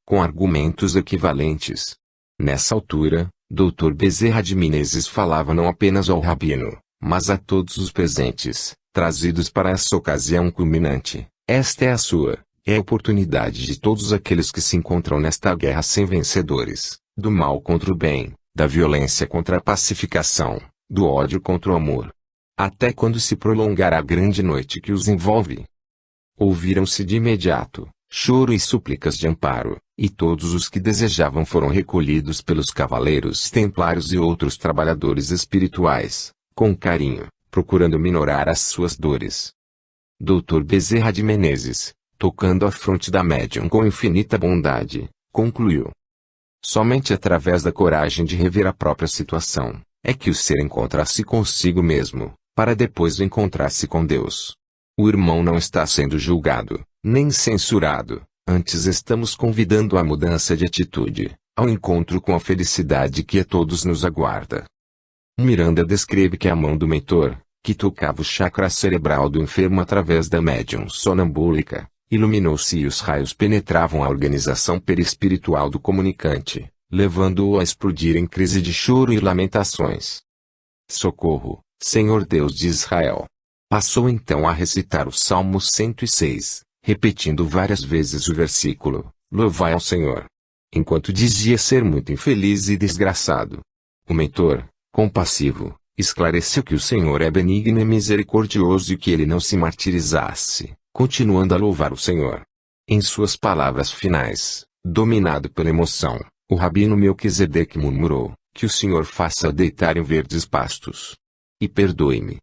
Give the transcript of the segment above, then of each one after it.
com argumentos equivalentes. Nessa altura, Dr. Bezerra de Menezes falava não apenas ao rabino, mas a todos os presentes, trazidos para essa ocasião culminante. Esta é a sua, é a oportunidade de todos aqueles que se encontram nesta guerra sem vencedores, do mal contra o bem, da violência contra a pacificação, do ódio contra o amor. Até quando se prolongará a grande noite que os envolve? Ouviram-se de imediato choro e súplicas de amparo, e todos os que desejavam foram recolhidos pelos cavaleiros templários e outros trabalhadores espirituais, com carinho, procurando minorar as suas dores. Dr. Bezerra de Menezes, tocando a fronte da médium com infinita bondade, concluiu: somente através da coragem de rever a própria situação, é que o ser encontra-se consigo mesmo, para depois encontrar-se com Deus. O irmão não está sendo julgado, nem censurado, antes estamos convidando à mudança de atitude, ao encontro com a felicidade que a todos nos aguarda. Miranda descreve que a mão do mentor, que tocava o chakra cerebral do enfermo através da médium sonambúlica, iluminou-se e os raios penetravam a organização perispiritual do comunicante, levando-o a explodir em crise de choro e lamentações. Socorro, Senhor Deus de Israel! Passou então a recitar o Salmo 106, repetindo várias vezes o versículo, louvai ao Senhor. Enquanto dizia ser muito infeliz e desgraçado. O mentor, compassivo, esclareceu que o Senhor é benigno e misericordioso e que ele não se martirizasse, continuando a louvar o Senhor. Em suas palavras finais, dominado pela emoção, o rabino Melquisedeque murmurou, que o Senhor faça deitar em verdes pastos. E perdoe-me.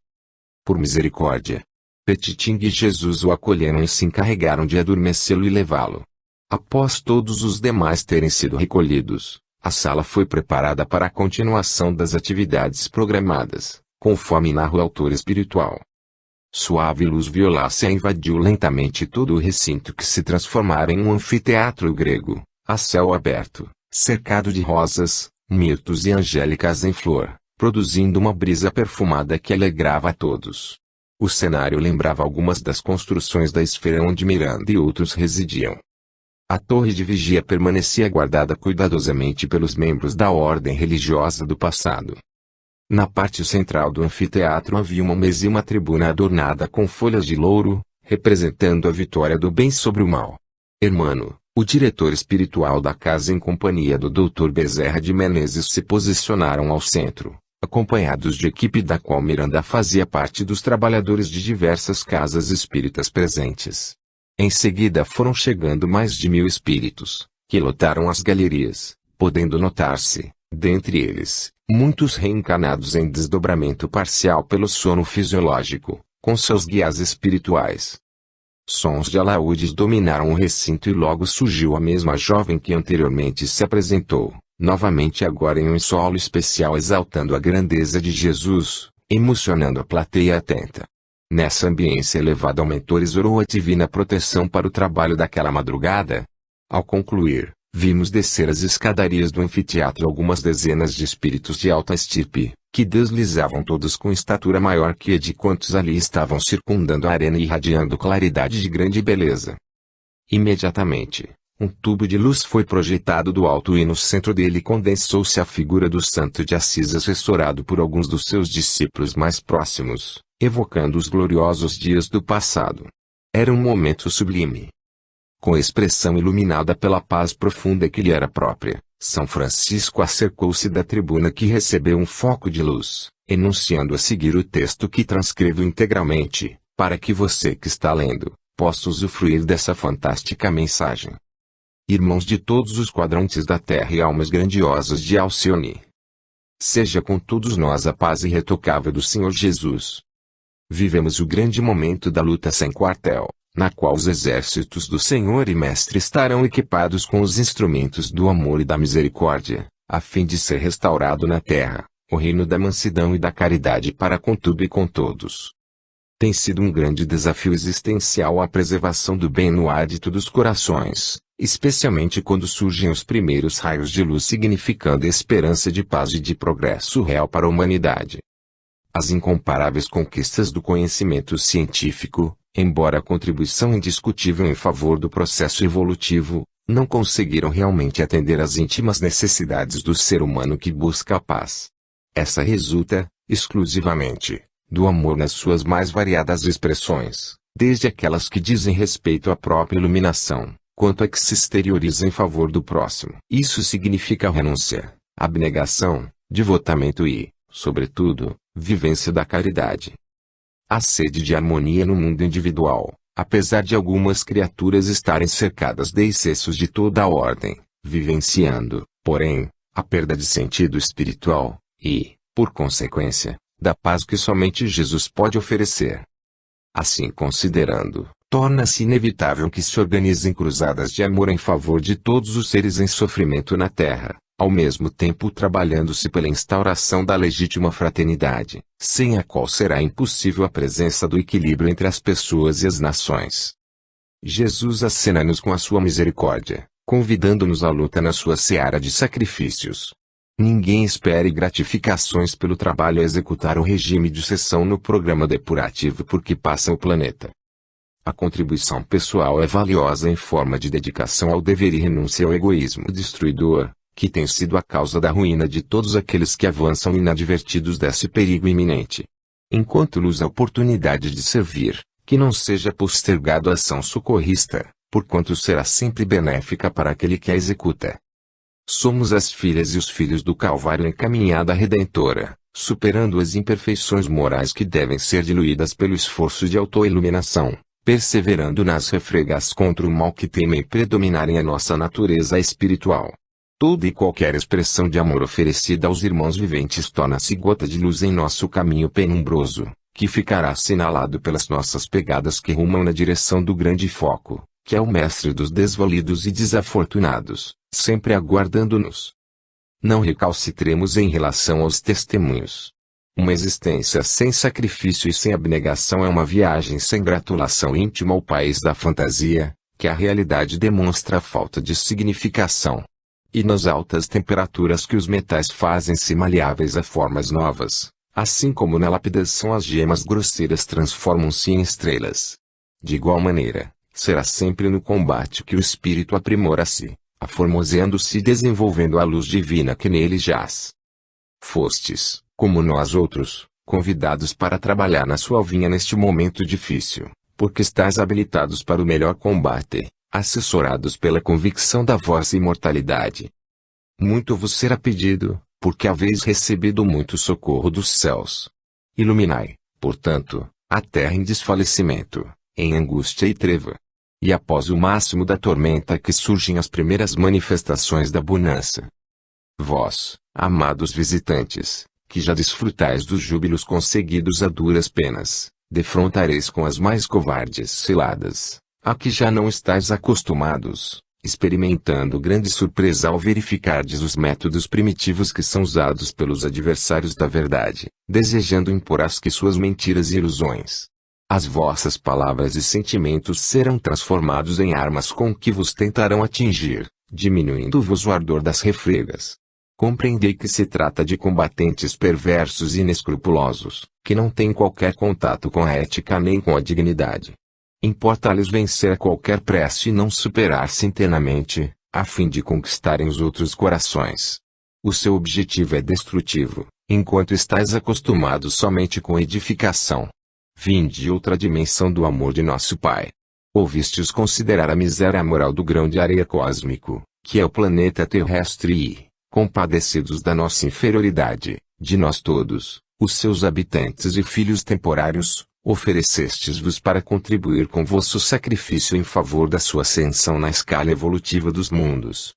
Por misericórdia. Petiting e Jesus o acolheram e se encarregaram de adormecê-lo e levá-lo. Após todos os demais terem sido recolhidos, a sala foi preparada para a continuação das atividades programadas, conforme narra o autor espiritual. Suave luz violácea invadiu lentamente todo o recinto que se transformara em um anfiteatro grego, a céu aberto, cercado de rosas, mirtos e angélicas em flor, produzindo uma brisa perfumada que alegrava a todos. O cenário lembrava algumas das construções da esfera onde Miranda e outros residiam. A torre de vigia permanecia guardada cuidadosamente pelos membros da ordem religiosa do passado. Na parte central do anfiteatro havia uma mesa e uma tribuna adornada com folhas de louro, representando a vitória do bem sobre o mal. Hermano, o diretor espiritual da casa em companhia do Dr. Bezerra de Menezes se posicionaram ao centro, acompanhados de equipe da qual Miranda fazia parte dos trabalhadores de diversas casas espíritas presentes. Em seguida foram chegando mais de 1000 espíritos, que lotaram as galerias, podendo notar-se, dentre eles, muitos reencarnados em desdobramento parcial pelo sono fisiológico, com seus guias espirituais. Sons de alaúdes dominaram o recinto e logo surgiu a mesma jovem que anteriormente se apresentou, novamente agora em um solo especial exaltando a grandeza de Jesus, emocionando a plateia atenta. Nessa ambiência elevada o mentor exorou a divina proteção para o trabalho daquela madrugada. Ao concluir, vimos descer as escadarias do anfiteatro algumas dezenas de espíritos de alta estirpe, que deslizavam todos com estatura maior que a de quantos ali estavam circundando a arena e irradiando claridade de grande beleza. Imediatamente, um tubo de luz foi projetado do alto e no centro dele condensou-se a figura do santo de Assis assessorado por alguns dos seus discípulos mais próximos, evocando os gloriosos dias do passado. Era um momento sublime. Com a expressão iluminada pela paz profunda que lhe era própria, São Francisco acercou-se da tribuna que recebeu um foco de luz, enunciando a seguir o texto que transcrevo integralmente, para que você que está lendo, possa usufruir dessa fantástica mensagem. Irmãos de todos os quadrantes da terra e almas grandiosas de Alcione. Seja com todos nós a paz irretocável do Senhor Jesus. Vivemos o grande momento da luta sem quartel, na qual os exércitos do Senhor e Mestre estarão equipados com os instrumentos do amor e da misericórdia, a fim de ser restaurado na terra, o reino da mansidão e da caridade para com tudo e com todos. Tem sido um grande desafio existencial a preservação do bem no ádito dos corações, especialmente quando surgem os primeiros raios de luz significando esperança de paz e de progresso real para a humanidade. As incomparáveis conquistas do conhecimento científico, embora a contribuição indiscutível em favor do processo evolutivo, não conseguiram realmente atender às íntimas necessidades do ser humano que busca a paz. Essa resulta, exclusivamente, do amor nas suas mais variadas expressões, desde aquelas que dizem respeito à própria iluminação, quanto a que se exteriorizam em favor do próximo. Isso significa renúncia, abnegação, devotamento e, sobretudo, vivência da caridade. A sede de harmonia no mundo individual, apesar de algumas criaturas estarem cercadas de excessos de toda a ordem, vivenciando, porém, a perda de sentido espiritual, e, por consequência, da paz que somente Jesus pode oferecer. Assim considerando, torna-se inevitável que se organizem cruzadas de amor em favor de todos os seres em sofrimento na Terra, ao mesmo tempo trabalhando-se pela instauração da legítima fraternidade, sem a qual será impossível a presença do equilíbrio entre as pessoas e as nações. Jesus acena-nos com a sua misericórdia, convidando-nos à luta na sua seara de sacrifícios. Ninguém espere gratificações pelo trabalho a executar o regime de seção no programa depurativo por que passa o planeta. A contribuição pessoal é valiosa em forma de dedicação ao dever e renúncia ao egoísmo destruidor, que tem sido a causa da ruína de todos aqueles que avançam inadvertidos desse perigo iminente. Enquanto luz a oportunidade de servir, que não seja postergado a ação socorrista, porquanto será sempre benéfica para aquele que a executa. Somos as filhas e os filhos do Calvário em caminhada redentora, superando as imperfeições morais que devem ser diluídas pelo esforço de autoiluminação, perseverando nas refregas contra o mal que temem predominar em a nossa natureza espiritual. Toda e qualquer expressão de amor oferecida aos irmãos viventes torna-se gota de luz em nosso caminho penumbroso, que ficará assinalado pelas nossas pegadas que rumam na direção do grande foco, que é o mestre dos desvalidos e desafortunados, sempre aguardando-nos. Não recalcitremos em relação aos testemunhos. Uma existência sem sacrifício e sem abnegação é uma viagem sem gratulação íntima ao país da fantasia, que a realidade demonstra a falta de significação. E nas altas temperaturas que os metais fazem-se maleáveis a formas novas, assim como na lapidação as gemas grosseiras transformam-se em estrelas. De igual maneira, será sempre no combate que o espírito aprimora-se, aformoseando-se e desenvolvendo a luz divina que nele jaz. Fostes, como nós outros, convidados para trabalhar na sua vinha neste momento difícil, porque estáis habilitados para o melhor combate, assessorados pela convicção da vossa imortalidade. Muito vos será pedido, porque haveis recebido muito socorro dos céus. Iluminai, portanto, a terra em desfalecimento, em angústia e treva. E após o máximo da tormenta que surgem as primeiras manifestações da bonança. Vós, amados visitantes, que já desfrutais dos júbilos conseguidos a duras penas, defrontareis com as mais covardes ciladas, a que já não estáis acostumados, experimentando grande surpresa ao verificardes os métodos primitivos que são usados pelos adversários da verdade, desejando impor às que suas mentiras e ilusões. As vossas palavras e sentimentos serão transformados em armas com que vos tentarão atingir, diminuindo-vos o ardor das refregas. Compreendei que se trata de combatentes perversos e inescrupulosos, que não têm qualquer contato com a ética nem com a dignidade. Importa-lhes vencer a qualquer preço e não superar-se internamente, a fim de conquistarem os outros corações. O seu objetivo é destrutivo, enquanto estáis acostumados somente com edificação. Vinde de outra dimensão do amor de nosso Pai. Ouvistes considerar a miséria moral do grão de areia cósmico, que é o planeta terrestre e, compadecidos da nossa inferioridade, de nós todos, os seus habitantes e filhos temporários, oferecestes-vos para contribuir com vosso sacrifício em favor da sua ascensão na escala evolutiva dos mundos.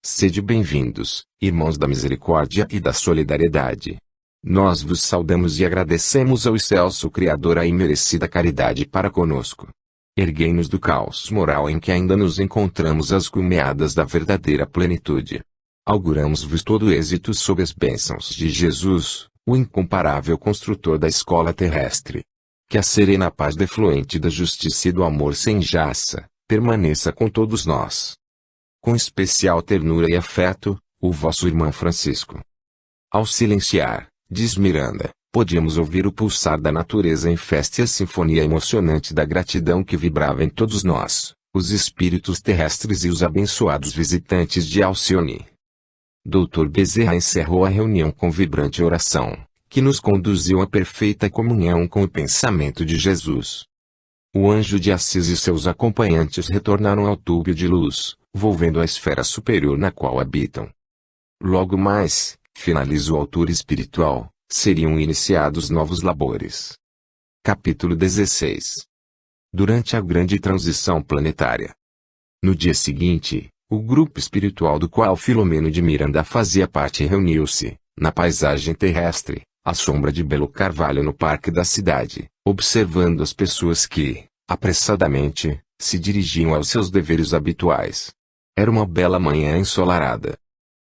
Sede bem-vindos, irmãos da misericórdia e da solidariedade. Nós vos saudamos e agradecemos ao excelso Criador a imerecida caridade para conosco. Erguei-nos do caos moral em que ainda nos encontramos às culmeadas da verdadeira plenitude. Auguramos-vos todo o êxito sob as bênçãos de Jesus, o incomparável construtor da escola terrestre. Que a serena paz defluente da justiça e do amor sem jaça, permaneça com todos nós. Com especial ternura e afeto, o vosso irmão Francisco. Ao silenciar, diz Miranda, podíamos ouvir o pulsar da natureza em festa e a sinfonia emocionante da gratidão que vibrava em todos nós, os espíritos terrestres e os abençoados visitantes de Alcione. Dr. Bezerra encerrou a reunião com vibrante oração, que nos conduziu à perfeita comunhão com o pensamento de Jesus. O anjo de Assis e seus acompanhantes retornaram ao túbio de luz, volvendo a esfera superior na qual habitam. Logo mais, finaliza o autor espiritual, seriam iniciados novos labores. Capítulo 16. Durante a grande transição planetária. No dia seguinte, o grupo espiritual do qual Filomeno de Miranda fazia parte reuniu-se, na paisagem terrestre, à sombra de belo carvalho no parque da cidade, observando as pessoas que, apressadamente, se dirigiam aos seus deveres habituais. Era uma bela manhã ensolarada.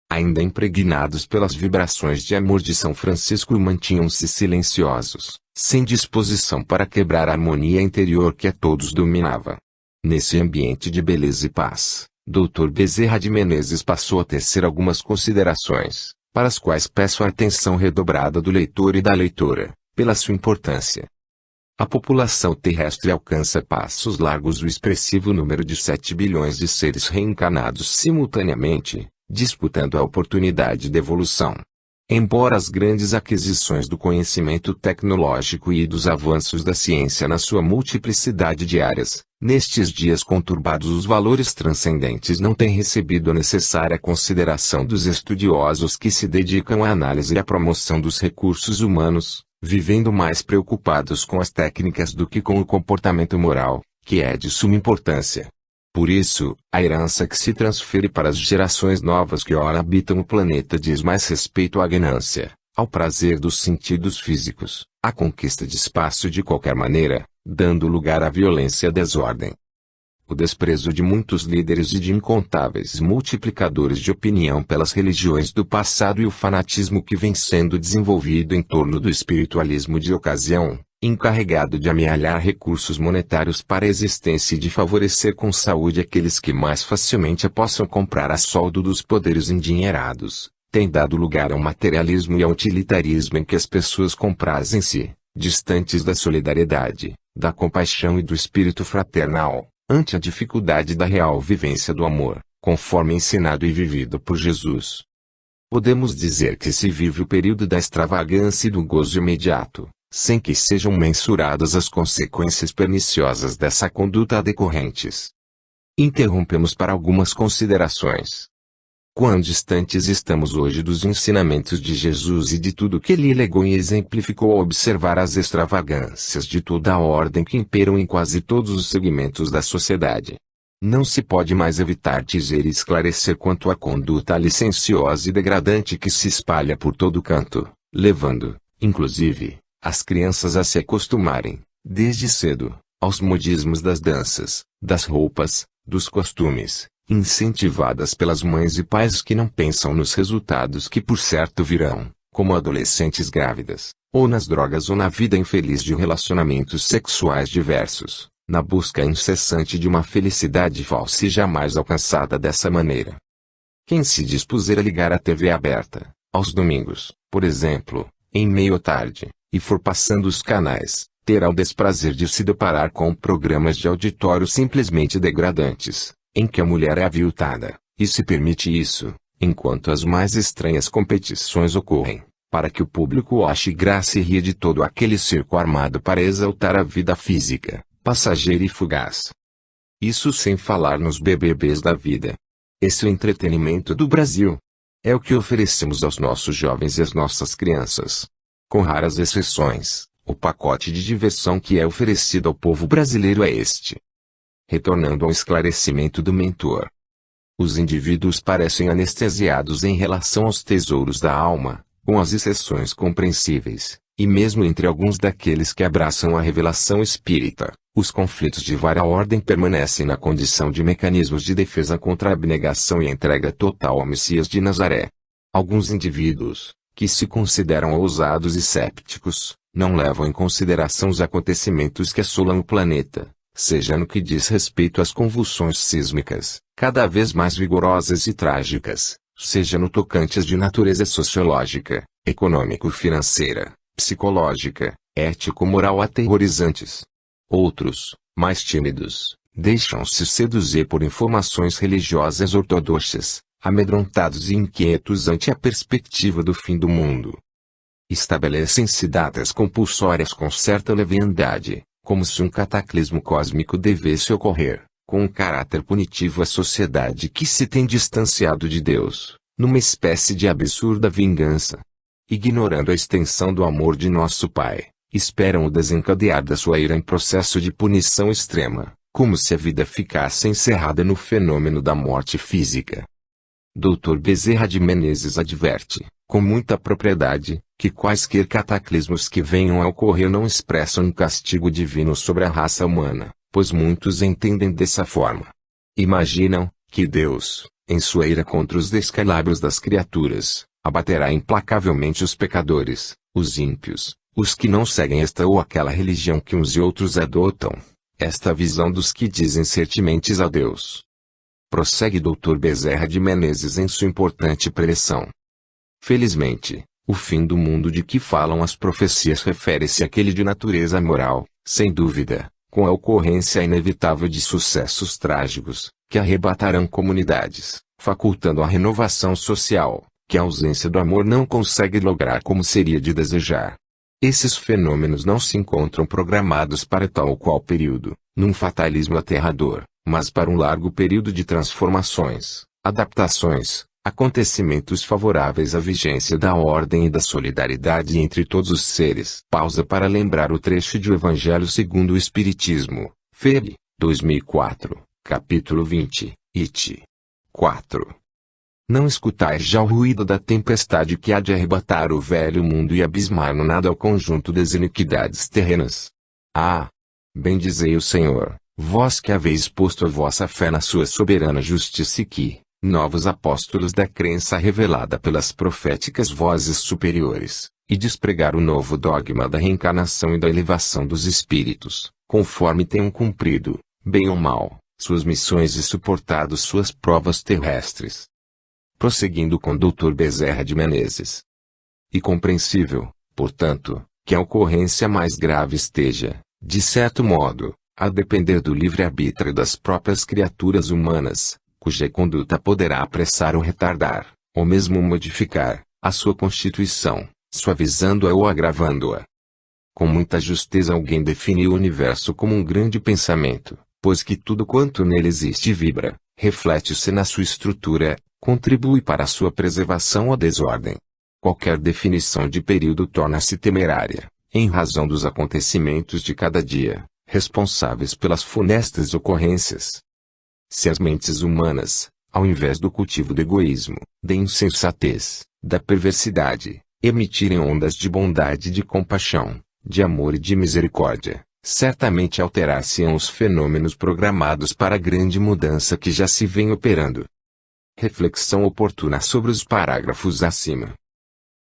Ainda impregnados pelas vibrações de amor de São Francisco, mantinham-se silenciosos, sem disposição para quebrar a harmonia interior que a todos dominava. Nesse ambiente de beleza e paz, Dr. Bezerra de Menezes passou a tecer algumas considerações, para as quais peço a atenção redobrada do leitor e da leitora, pela sua importância. A população terrestre alcança a passos largos o expressivo número de 7 bilhões de seres reencarnados simultaneamente, disputando a oportunidade de evolução. Embora as grandes aquisições do conhecimento tecnológico e dos avanços da ciência na sua multiplicidade de áreas, nestes dias conturbados os valores transcendentes não têm recebido a necessária consideração dos estudiosos que se dedicam à análise e à promoção dos recursos humanos, vivendo mais preocupados com as técnicas do que com o comportamento moral, que é de suma importância. Por isso, a herança que se transfere para as gerações novas que ora habitam o planeta diz mais respeito à ganância, ao prazer dos sentidos físicos, à conquista de espaço de qualquer maneira, dando lugar à violência e à desordem. O desprezo de muitos líderes e de incontáveis multiplicadores de opinião pelas religiões do passado e o fanatismo que vem sendo desenvolvido em torno do espiritualismo de ocasião, encarregado de amealhar recursos monetários para a existência e de favorecer com saúde aqueles que mais facilmente a possam comprar a soldo dos poderes endinheirados, tem dado lugar ao materialismo e ao utilitarismo em que as pessoas comprazem-se, distantes da solidariedade, da compaixão e do espírito fraternal, ante a dificuldade da real vivência do amor, conforme ensinado e vivido por Jesus. Podemos dizer que se vive o período da extravagância e do gozo imediato, sem que sejam mensuradas as consequências perniciosas dessa conduta decorrentes. Interrompemos para algumas considerações. Quão distantes estamos hoje dos ensinamentos de Jesus e de tudo que ele legou e exemplificou ao observar as extravagâncias de toda a ordem que imperam em quase todos os segmentos da sociedade. Não se pode mais evitar dizer e esclarecer quanto à conduta licenciosa e degradante que se espalha por todo canto, levando, inclusive, as crianças a se acostumarem, desde cedo, aos modismos das danças, das roupas, dos costumes, incentivadas pelas mães e pais que não pensam nos resultados que por certo virão, como adolescentes grávidas, ou nas drogas ou na vida infeliz de relacionamentos sexuais diversos, na busca incessante de uma felicidade falsa e jamais alcançada dessa maneira. Quem se dispuser a ligar a TV aberta, aos domingos, por exemplo, em meio à tarde, e for passando os canais, terá o desprazer de se deparar com programas de auditório simplesmente degradantes, em que a mulher é aviltada, e se permite isso, enquanto as mais estranhas competições ocorrem, para que o público ache graça e ria de todo aquele circo armado para exaltar a vida física, passageira e fugaz. Isso sem falar nos BBBs da vida. Esse é o entretenimento do Brasil. É o que oferecemos aos nossos jovens e às nossas crianças. Com raras exceções, o pacote de diversão que é oferecido ao povo brasileiro é este. Retornando ao esclarecimento do mentor. Os indivíduos parecem anestesiados em relação aos tesouros da alma, com as exceções compreensíveis, e mesmo entre alguns daqueles que abraçam a revelação espírita, os conflitos de vária ordem permanecem na condição de mecanismos de defesa contra a abnegação e entrega total ao Messias de Nazaré. Alguns indivíduos, que se consideram ousados e cépticos, não levam em consideração os acontecimentos que assolam o planeta, seja no que diz respeito às convulsões sísmicas, cada vez mais vigorosas e trágicas, seja no tocantes de natureza sociológica, econômico-financeira, psicológica, ético-moral aterrorizantes. Outros, mais tímidos, deixam-se seduzir por informações religiosas ortodoxas, amedrontados e inquietos ante a perspectiva do fim do mundo. Estabelecem-se datas compulsórias com certa leviandade, como se um cataclismo cósmico devesse ocorrer, com um caráter punitivo à sociedade que se tem distanciado de Deus, numa espécie de absurda vingança. Ignorando a extensão do amor de nosso Pai, esperam o desencadear da sua ira em processo de punição extrema, como se a vida ficasse encerrada no fenômeno da morte física. Dr. Bezerra de Menezes adverte, com muita propriedade, que quaisquer cataclismos que venham a ocorrer não expressam um castigo divino sobre a raça humana, pois muitos entendem dessa forma. Imaginam que Deus, em sua ira contra os descalabros das criaturas, abaterá implacavelmente os pecadores, os ímpios, os que não seguem esta ou aquela religião que uns e outros adotam. Esta visão dos que dizem ser tementes a Deus. Prossegue Dr. Bezerra de Menezes em sua importante preleção. Felizmente, o fim do mundo de que falam as profecias refere-se àquele de natureza moral, sem dúvida, com a ocorrência inevitável de sucessos trágicos, que arrebatarão comunidades, facultando a renovação social, que a ausência do amor não consegue lograr como seria de desejar. Esses fenômenos não se encontram programados para tal ou qual período, num fatalismo aterrador, mas para um largo período de transformações, adaptações, acontecimentos favoráveis à vigência da ordem e da solidariedade entre todos os seres. Pausa para lembrar o trecho de O Evangelho segundo o Espiritismo, Feb. 2004, capítulo 20, it. 4. Não escutais já o ruído da tempestade que há de arrebatar o velho mundo e abismar no nada ao conjunto das iniquidades terrenas. Ah! Bendizei o Senhor, vós que haveis posto a vossa fé na sua soberana justiça e que, novos apóstolos da crença revelada pelas proféticas vozes superiores, e despregar o novo dogma da reencarnação e da elevação dos espíritos, conforme tenham cumprido, bem ou mal, suas missões e suportado suas provas terrestres. Prosseguindo com Dr. Bezerra de Menezes. E compreensível, portanto, que a ocorrência mais grave esteja, de certo modo, a depender do livre-arbítrio das próprias criaturas humanas, cuja conduta poderá apressar ou retardar, ou mesmo modificar, a sua constituição, suavizando-a ou agravando-a. Com muita justeza alguém definiu o universo como um grande pensamento, pois que tudo quanto nele existe vibra, reflete-se na sua estrutura, contribui para a sua preservação ou desordem. Qualquer definição de período torna-se temerária, em razão dos acontecimentos de cada dia, responsáveis pelas funestas ocorrências. Se as mentes humanas, ao invés do cultivo do egoísmo, da insensatez, da perversidade, emitirem ondas de bondade e de compaixão, de amor e de misericórdia, certamente alterar-se-ão os fenômenos programados para a grande mudança que já se vem operando. Reflexão oportuna sobre os parágrafos acima.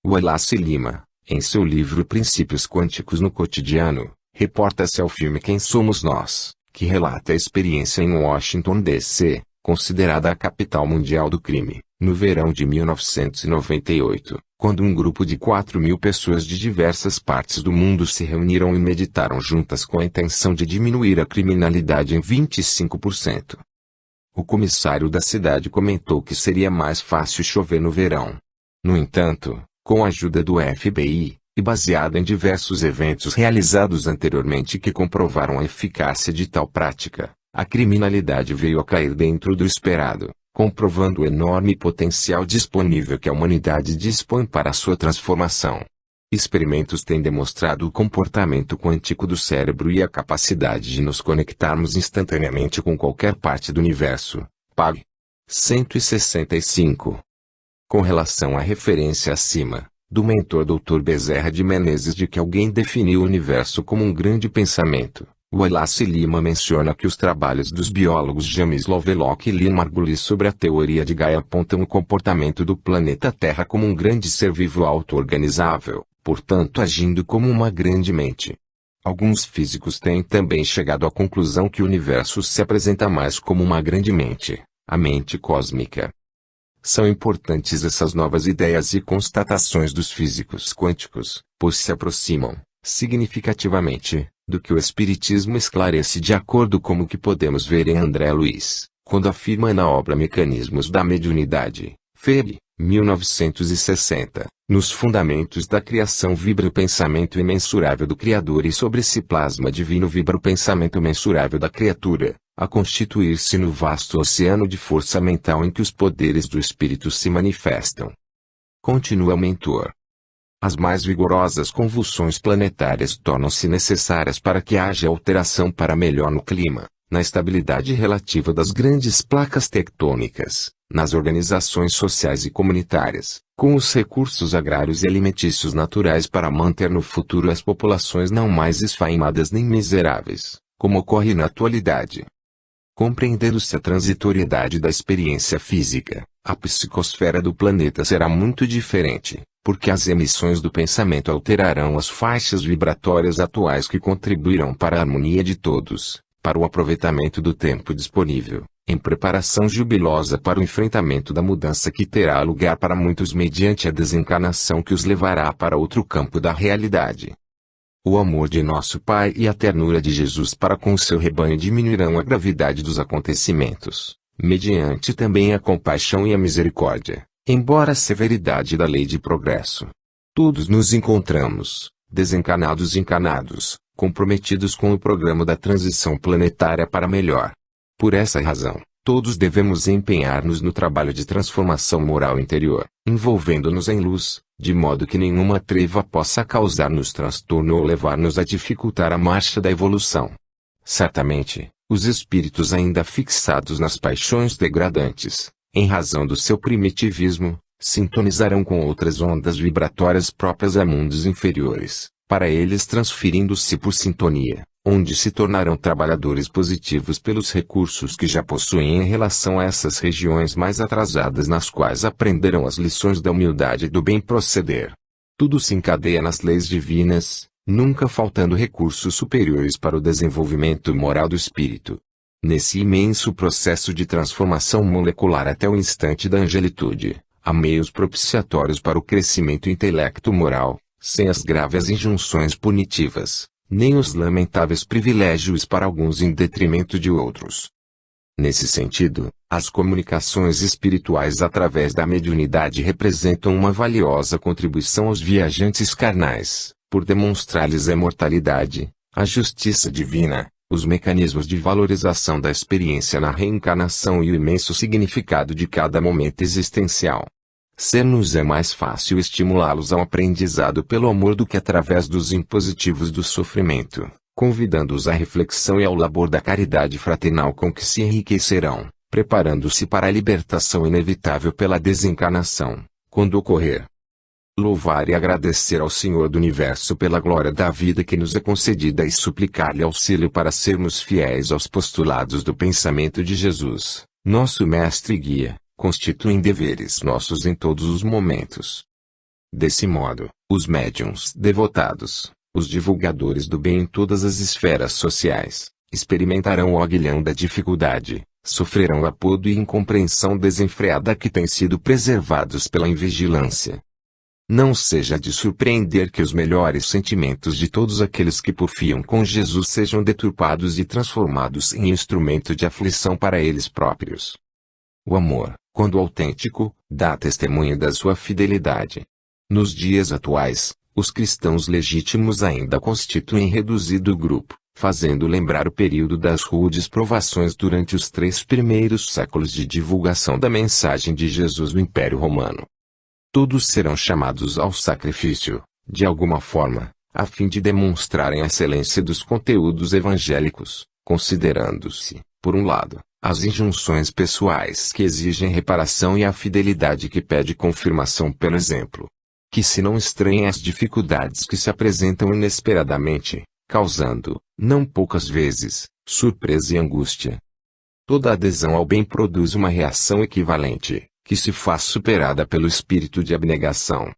Wallace Lima, em seu livro Princípios Quânticos no Cotidiano, reporta-se ao filme Quem Somos Nós, que relata a experiência em Washington, D.C., considerada a capital mundial do crime, no verão de 1998, quando um grupo de 4.000 pessoas de diversas partes do mundo se reuniram e meditaram juntas com a intenção de diminuir a criminalidade em 25%. O comissário da cidade comentou que seria mais fácil chover no verão. No entanto, com a ajuda do FBI, e baseado em diversos eventos realizados anteriormente que comprovaram a eficácia de tal prática, a criminalidade veio a cair dentro do esperado, comprovando o enorme potencial disponível que a humanidade dispõe para a sua transformação. Experimentos têm demonstrado o comportamento quântico do cérebro e a capacidade de nos conectarmos instantaneamente com qualquer parte do universo. Pag. 165. Com relação à referência acima, do mentor Dr. Bezerra de Menezes de que alguém definiu o universo como um grande pensamento, Wallace Lima menciona que os trabalhos dos biólogos James Lovelock e Lynn Margulis sobre a teoria de Gaia apontam o comportamento do planeta Terra como um grande ser vivo auto-organizável, portanto agindo como uma grande mente. Alguns físicos têm também chegado à conclusão que o universo se apresenta mais como uma grande mente, a mente cósmica. São importantes essas novas ideias e constatações dos físicos quânticos, pois se aproximam, significativamente, do que o Espiritismo esclarece, de acordo com o que podemos ver em André Luiz, quando afirma na obra Mecanismos da Mediunidade, Feb. 1960, nos fundamentos da criação vibra o pensamento imensurável do Criador e sobre esse plasma divino vibra o pensamento mensurável da criatura, a constituir-se no vasto oceano de força mental em que os poderes do espírito se manifestam. Continua o mentor. As mais vigorosas convulsões planetárias tornam-se necessárias para que haja alteração para melhor no clima, na estabilidade relativa das grandes placas tectônicas, nas organizações sociais e comunitárias, com os recursos agrários e alimentícios naturais para manter no futuro as populações não mais esfaimadas nem miseráveis, como ocorre na atualidade. Compreendendo-se a transitoriedade da experiência física, a psicosfera do planeta será muito diferente, porque as emissões do pensamento alterarão as faixas vibratórias atuais que contribuirão para a harmonia de todos, para o aproveitamento do tempo disponível, em preparação jubilosa para o enfrentamento da mudança que terá lugar para muitos mediante a desencarnação que os levará para outro campo da realidade. O amor de nosso Pai e a ternura de Jesus para com o seu rebanho diminuirão a gravidade dos acontecimentos, mediante também a compaixão e a misericórdia, embora a severidade da lei de progresso. Todos nos encontramos, desencarnados e encarnados, comprometidos com o programa da transição planetária para melhor. Por essa razão, todos devemos empenhar-nos no trabalho de transformação moral interior, envolvendo-nos em luz, de modo que nenhuma treva possa causar-nos transtorno ou levar-nos a dificultar a marcha da evolução. Certamente, os espíritos ainda fixados nas paixões degradantes, em razão do seu primitivismo, sintonizarão com outras ondas vibratórias próprias a mundos inferiores, para eles transferindo-se por sintonia, onde se tornarão trabalhadores positivos pelos recursos que já possuem em relação a essas regiões mais atrasadas nas quais aprenderão as lições da humildade e do bem proceder. Tudo se encadeia nas leis divinas, nunca faltando recursos superiores para o desenvolvimento moral do espírito. Nesse imenso processo de transformação molecular até o instante da angelitude, há meios propiciatórios para o crescimento intelecto-moral, sem as graves injunções punitivas, nem os lamentáveis privilégios para alguns em detrimento de outros. Nesse sentido, as comunicações espirituais através da mediunidade representam uma valiosa contribuição aos viajantes carnais, por demonstrar-lhes a imortalidade, a justiça divina, os mecanismos de valorização da experiência na reencarnação e o imenso significado de cada momento existencial. Ser-nos é mais fácil estimulá-los ao aprendizado pelo amor do que através dos impositivos do sofrimento, convidando-os à reflexão e ao labor da caridade fraternal com que se enriquecerão, preparando-se para a libertação inevitável pela desencarnação, quando ocorrer. Louvar e agradecer ao Senhor do Universo pela glória da vida que nos é concedida e suplicar-lhe auxílio para sermos fiéis aos postulados do pensamento de Jesus, nosso mestre e guia, constituem deveres nossos em todos os momentos. Desse modo, os médiuns devotados, os divulgadores do bem em todas as esferas sociais, experimentarão o aguilhão da dificuldade, sofrerão a podo e incompreensão desenfreada que têm sido preservados pela invigilância. Não seja de surpreender que os melhores sentimentos de todos aqueles que porfiam com Jesus sejam deturpados e transformados em instrumento de aflição para eles próprios. O amor, quando autêntico, dá testemunho da sua fidelidade. Nos dias atuais, os cristãos legítimos ainda constituem reduzido grupo, fazendo lembrar o período das rudes provações durante os 3 primeiros séculos de divulgação da mensagem de Jesus no Império Romano. Todos serão chamados ao sacrifício, de alguma forma, a fim de demonstrarem a excelência dos conteúdos evangélicos, considerando-se, por um lado, as injunções pessoais que exigem reparação e a fidelidade que pede confirmação pelo exemplo. Que se não estranhem as dificuldades que se apresentam inesperadamente, causando, não poucas vezes, surpresa e angústia. Toda adesão ao bem produz uma reação equivalente, que se faz superada pelo espírito de abnegação.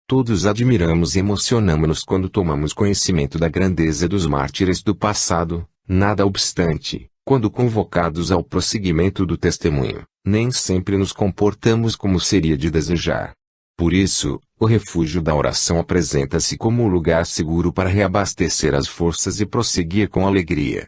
Todos admiramos e emocionamos-nos quando tomamos conhecimento da grandeza dos mártires do passado, nada obstante, quando convocados ao prosseguimento do testemunho, nem sempre nos comportamos como seria de desejar. Por isso, O refúgio da oração apresenta-se como um lugar seguro para reabastecer as forças e prosseguir com alegria.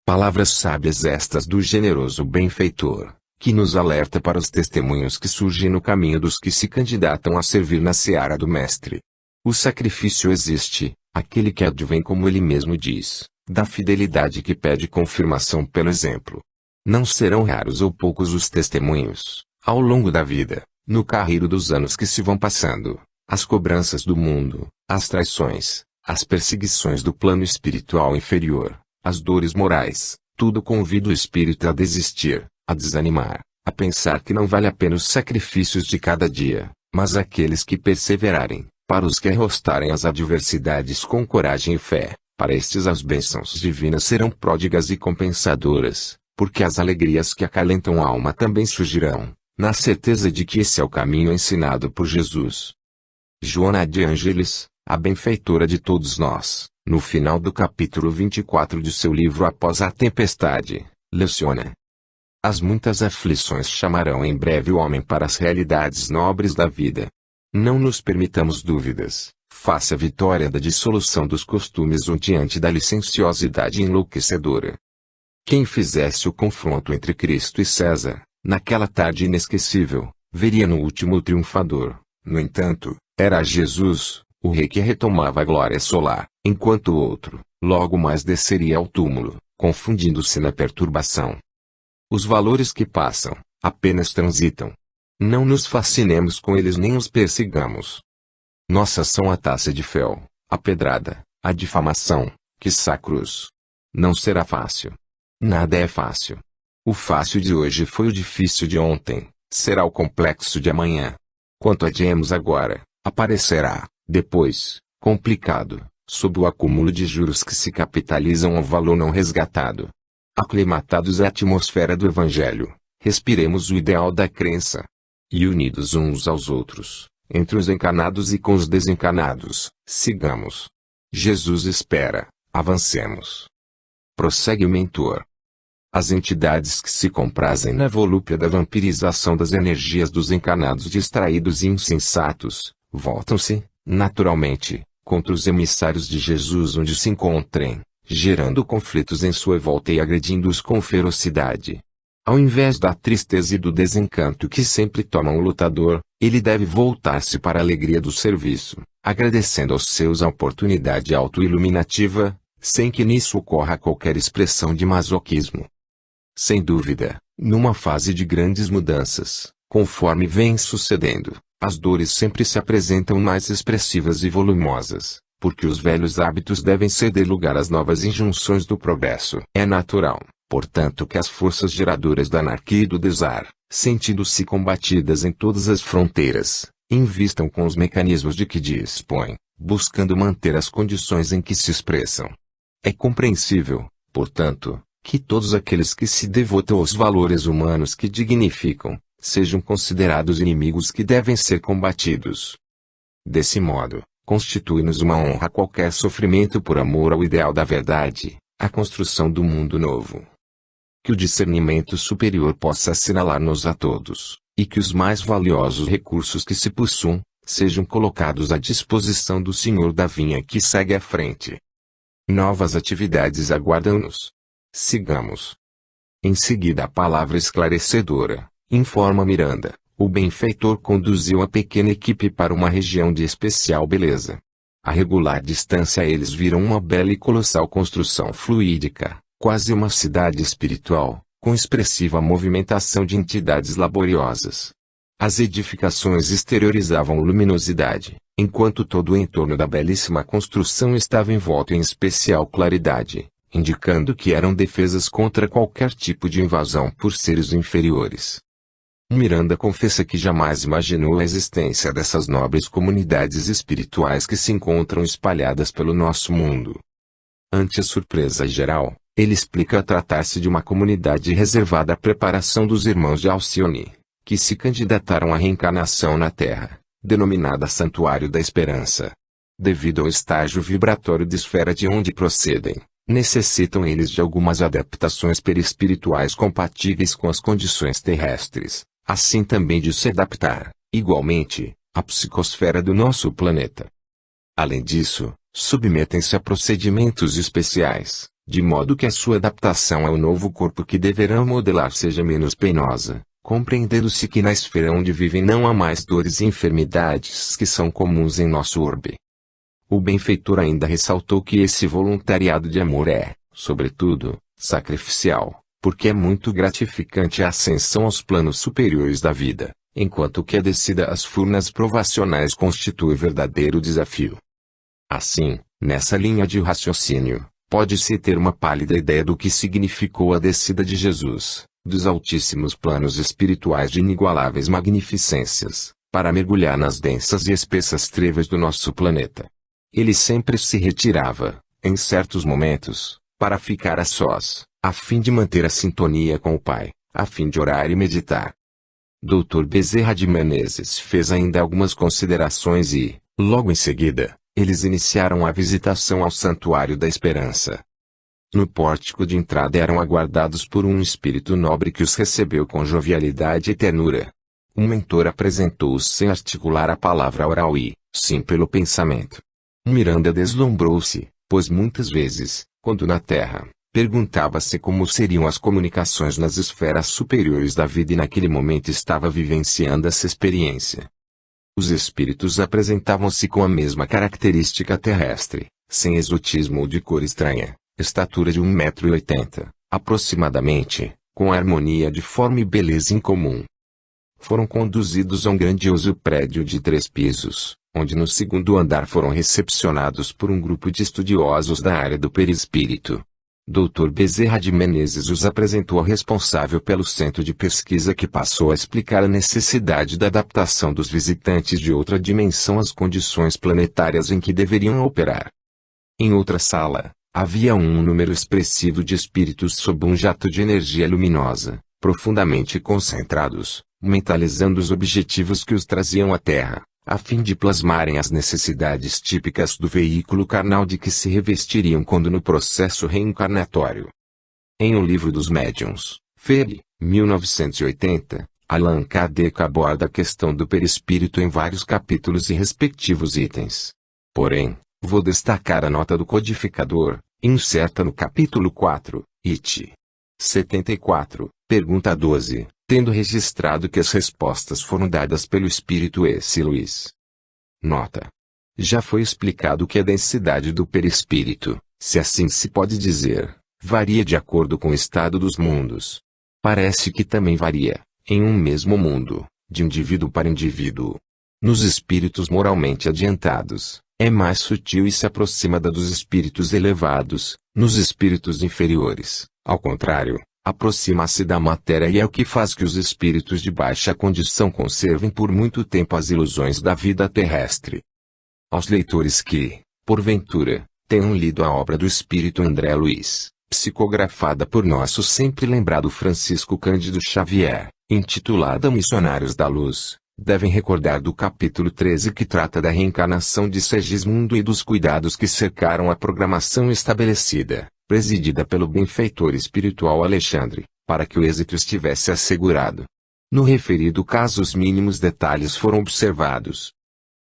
Palavras sábias estas do generoso benfeitor, que nos alerta para os testemunhos que surgem no caminho dos que se candidatam a servir na seara do Mestre. O sacrifício existe, aquele que advém, como ele mesmo diz, da fidelidade que pede confirmação pelo exemplo. Não serão raros ou poucos os testemunhos, ao longo da vida, no carreiro dos anos que se vão passando, as cobranças do mundo, as traições, as perseguições do plano espiritual inferior, as dores morais, tudo convida o espírito a desistir, a desanimar, a pensar que não vale a pena os sacrifícios de cada dia, mas aqueles que perseverarem, para os que arrostarem as adversidades com coragem e fé, para estes as bênçãos divinas serão pródigas e compensadoras, porque as alegrias que acalentam a alma também surgirão, na certeza de que esse é o caminho ensinado por Jesus. Joana de Ângeles, a benfeitora de todos nós, no final do capítulo 24 de seu livro Após a Tempestade, leciona: as muitas aflições chamarão em breve o homem para as realidades nobres da vida. Não nos permitamos dúvidas, faça a vitória da dissolução dos costumes ou diante da licenciosidade enlouquecedora. Quem fizesse o confronto entre Cristo e César, naquela tarde inesquecível, veria no último o triunfador. No entanto, era Jesus, o rei, que retomava a glória solar, enquanto o outro, logo mais desceria ao túmulo, confundindo-se na perturbação. Os valores que passam, apenas transitam. Não nos fascinemos com eles nem os persigamos. Nossas são a taça de fel, a pedrada, a difamação, quiçá a cruz. Não será fácil. Nada é fácil. O fácil de hoje foi o difícil de ontem, será o complexo de amanhã. Quanto adiemos agora, aparecerá, depois, complicado, sob o acúmulo de juros que se capitalizam ao valor não resgatado. Aclimatados à atmosfera do Evangelho, respiremos o ideal da crença. E unidos uns aos outros, entre os encanados e com os desencanados, sigamos. Jesus espera, avancemos. Prossegue o mentor. As entidades que se comprazem na volúpia da vampirização das energias dos encanados distraídos e insensatos, voltam-se, naturalmente, contra os emissários de Jesus onde se encontrem, gerando conflitos em sua volta e agredindo-os com ferocidade. Ao invés da tristeza e do desencanto que sempre tomam o lutador, ele deve voltar-se para a alegria do serviço, agradecendo aos seus a oportunidade auto-iluminativa, sem que nisso ocorra qualquer expressão de masoquismo. Sem dúvida, numa fase de grandes mudanças, conforme vem sucedendo, as dores sempre se apresentam mais expressivas e volumosas, porque os velhos hábitos devem ceder lugar às novas injunções do progresso. É natural, portanto, que as forças geradoras da anarquia e do desar, sentindo-se combatidas em todas as fronteiras, invistam com os mecanismos de que dispõem, buscando manter as condições em que se expressam. É compreensível, portanto, que todos aqueles que se devotam aos valores humanos que dignificam, sejam considerados inimigos que devem ser combatidos. Desse modo, constitui-nos uma honra qualquer sofrimento por amor ao ideal da verdade, a construção do mundo novo. Que o discernimento superior possa assinalar-nos a todos, e que os mais valiosos recursos que se possuam, sejam colocados à disposição do Senhor da vinha que segue à frente. Novas atividades aguardam-nos. Sigamos. Em seguida a palavra esclarecedora, informa Miranda, o benfeitor conduziu a pequena equipe para uma região de especial beleza. A regular distância eles viram uma bela e colossal construção fluídica, quase uma cidade espiritual, com expressiva movimentação de entidades laboriosas. As edificações exteriorizavam luminosidade, enquanto todo o entorno da belíssima construção estava envolto em especial claridade, indicando que eram defesas contra qualquer tipo de invasão por seres inferiores. Miranda confessa que jamais imaginou a existência dessas nobres comunidades espirituais que se encontram espalhadas pelo nosso mundo. Ante a surpresa geral, ele explica tratar-se de uma comunidade reservada à preparação dos irmãos de Alcione, que se candidataram à reencarnação na Terra, denominada Santuário da Esperança. Devido ao estágio vibratório de esfera de onde procedem, necessitam eles de algumas adaptações perispirituais compatíveis com as condições terrestres, assim também de se adaptar, igualmente, a psicosfera do nosso planeta. Além disso, submetem-se a procedimentos especiais, de modo que a sua adaptação ao novo corpo que deverão modelar seja menos penosa, compreendendo-se que na esfera onde vivem não há mais dores e enfermidades que são comuns em nosso orbe. O benfeitor ainda ressaltou que esse voluntariado de amor é, sobretudo, sacrificial, porque é muito gratificante a ascensão aos planos superiores da vida, enquanto que a descida às furnas provacionais constitui verdadeiro desafio. Assim, nessa linha de raciocínio, pode-se ter uma pálida ideia do que significou a descida de Jesus, dos altíssimos planos espirituais de inigualáveis magnificências, para mergulhar nas densas e espessas trevas do nosso planeta. Ele sempre se retirava, em certos momentos, para ficar a sós, a fim de manter a sintonia com o Pai, a fim de orar e meditar. Dr. Bezerra de Menezes fez ainda algumas considerações e, logo em seguida, eles iniciaram a visitação ao Santuário da Esperança. No pórtico de entrada eram aguardados por um espírito nobre que os recebeu com jovialidade e ternura. O mentor apresentou-os sem articular a palavra oral e, sim pelo pensamento. Miranda deslumbrou-se, pois muitas vezes, quando na Terra, perguntava-se como seriam as comunicações nas esferas superiores da vida e naquele momento estava vivenciando essa experiência. Os espíritos apresentavam-se com a mesma característica terrestre, sem exotismo ou de cor estranha, estatura de 1,80 m, aproximadamente, com harmonia de forma e beleza incomum. Foram conduzidos a um grandioso prédio de 3 pisos, onde no segundo andar foram recepcionados por um grupo de estudiosos da área do perispírito. Dr. Bezerra de Menezes os apresentou ao responsável pelo centro de pesquisa que passou a explicar a necessidade da adaptação dos visitantes de outra dimensão às condições planetárias em que deveriam operar. Em outra sala, havia um número expressivo de espíritos sob um jato de energia luminosa, profundamente concentrados, mentalizando os objetivos que os traziam à Terra, a fim de plasmarem as necessidades típicas do veículo carnal de que se revestiriam quando no processo reencarnatório. Em O Livro dos Médiuns, Feb. 1980, Allan Kardec aborda a questão do perispírito em vários capítulos e respectivos itens. Porém, vou destacar a nota do codificador, incerta no capítulo 4, it. 74, pergunta 12. Tendo registrado que as respostas foram dadas pelo Espírito S. Luís. Nota. Já foi explicado que a densidade do perispírito, se assim se pode dizer, varia de acordo com o estado dos mundos. Parece que também varia, em um mesmo mundo, de indivíduo para indivíduo. Nos espíritos moralmente adiantados, é mais sutil e se aproxima da dos espíritos elevados. Nos espíritos inferiores, ao contrário, aproxima-se da matéria e é o que faz que os espíritos de baixa condição conservem por muito tempo as ilusões da vida terrestre. Aos leitores que, porventura, tenham lido a obra do espírito André Luiz, psicografada por nosso sempre lembrado Francisco Cândido Xavier, intitulada Missionários da Luz, devem recordar do capítulo 13 que trata da reencarnação de Segismundo e dos cuidados que cercaram a programação estabelecida, presidida pelo benfeitor espiritual Alexandre, para que o êxito estivesse assegurado. No referido caso os mínimos detalhes foram observados.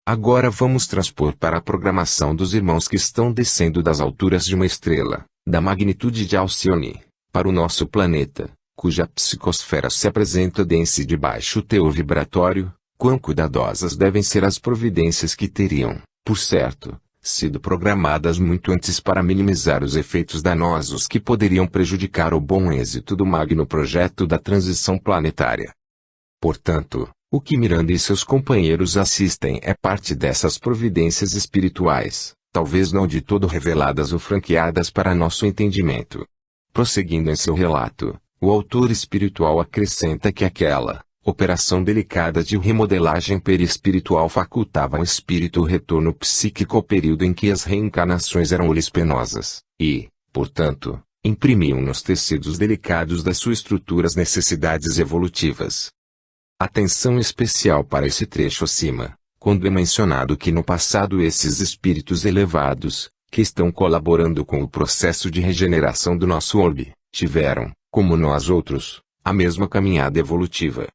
Agora vamos transpor para a programação dos irmãos que estão descendo das alturas de uma estrela, da magnitude de Alcione, para o nosso planeta, cuja psicosfera se apresenta densa e de baixo teor vibratório. Quão cuidadosas devem ser as providências que teriam, por certo, sido programadas muito antes para minimizar os efeitos danosos que poderiam prejudicar o bom êxito do magno projeto da transição planetária. Portanto, o que Miranda e seus companheiros assistem é parte dessas providências espirituais, talvez não de todo reveladas ou franqueadas para nosso entendimento. Prosseguindo em seu relato, o autor espiritual acrescenta que aquela operação delicada de remodelagem perispiritual facultava ao espírito o retorno psíquico ao período em que as reencarnações eram-lhes penosas, e, portanto, imprimiam nos tecidos delicados da sua estrutura as necessidades evolutivas. Atenção especial para esse trecho acima, quando é mencionado que no passado esses espíritos elevados, que estão colaborando com o processo de regeneração do nosso orbe, tiveram, como nós outros, a mesma caminhada evolutiva.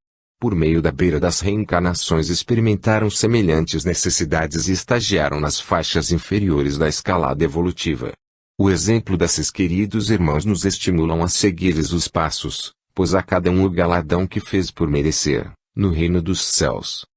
por meio da beira das reencarnações experimentaram semelhantes necessidades e estagiaram nas faixas inferiores da escalada evolutiva. O exemplo desses queridos irmãos nos estimulam a seguir-lhes os passos, pois a cada um o galardão que fez por merecer, no reino dos céus.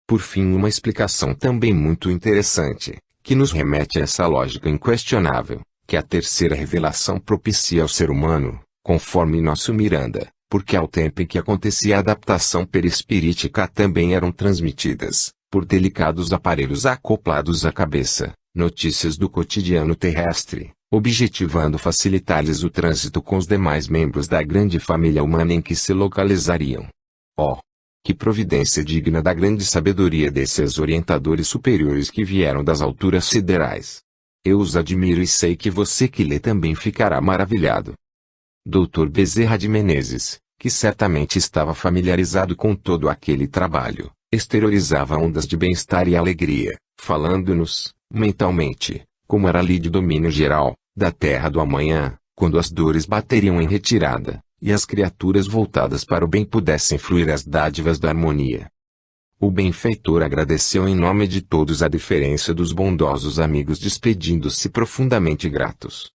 Por fim, uma explicação também muito interessante, que nos remete a essa lógica inquestionável, que a terceira revelação propicia ao ser humano, conforme nosso Miranda, porque ao tempo em que acontecia a adaptação perispirítica também eram transmitidas, por delicados aparelhos acoplados à cabeça, notícias do cotidiano terrestre, objetivando facilitar-lhes o trânsito com os demais membros da grande família humana em que se localizariam. Oh! Que providência digna da grande sabedoria desses orientadores superiores que vieram das alturas siderais! Eu os admiro e sei que você que lê também ficará maravilhado. Dr. Bezerra de Menezes, que certamente estava familiarizado com todo aquele trabalho, exteriorizava ondas de bem-estar e alegria, falando-nos, mentalmente, como era lei de domínio geral, da terra do amanhã, quando as dores bateriam em retirada, e as criaturas voltadas para o bem pudessem fluir as dádivas da harmonia. O benfeitor agradeceu em nome de todos a deferência dos bondosos amigos, despedindo-se profundamente gratos.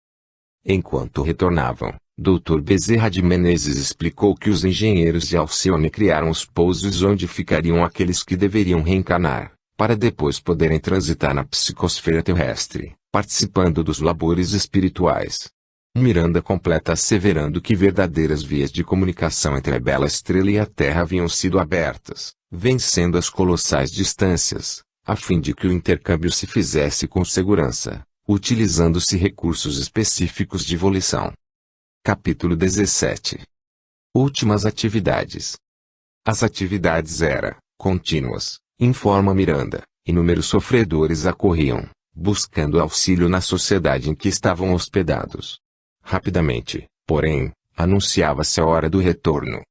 Enquanto retornavam, Dr. Bezerra de Menezes explicou que os engenheiros de Alcione criaram os pousos onde ficariam aqueles que deveriam reencarnar, para depois poderem transitar na psicosfera terrestre, participando dos labores espirituais. Miranda completa asseverando que verdadeiras vias de comunicação entre a bela estrela e a Terra haviam sido abertas, vencendo as colossais distâncias, a fim de que o intercâmbio se fizesse com segurança, utilizando-se recursos específicos de volição. Capítulo 17. Últimas atividades. As atividades eram contínuas, informa Miranda, inúmeros sofredores acorriam, buscando auxílio na sociedade em que estavam hospedados. Rapidamente, porém, anunciava-se a hora do retorno.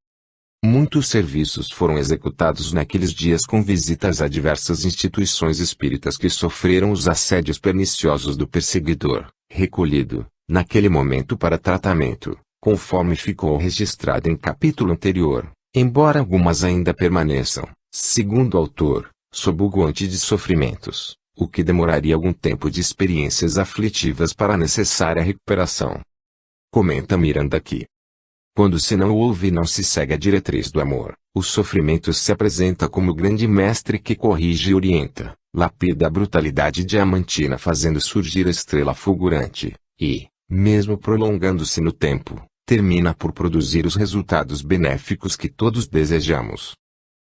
Muitos serviços foram executados naqueles dias com visitas a diversas instituições espíritas que sofreram os assédios perniciosos do perseguidor, recolhido, naquele momento para tratamento, conforme ficou registrado em capítulo anterior, embora algumas ainda permaneçam, segundo o autor, sob o guante de sofrimentos, o que demoraria algum tempo de experiências aflitivas para a necessária recuperação. Comenta Miranda que, quando se não ouve e não se segue a diretriz do amor, o sofrimento se apresenta como o grande mestre que corrige e orienta, lapida a brutalidade diamantina fazendo surgir a estrela fulgurante, e, mesmo prolongando-se no tempo, termina por produzir os resultados benéficos que todos desejamos.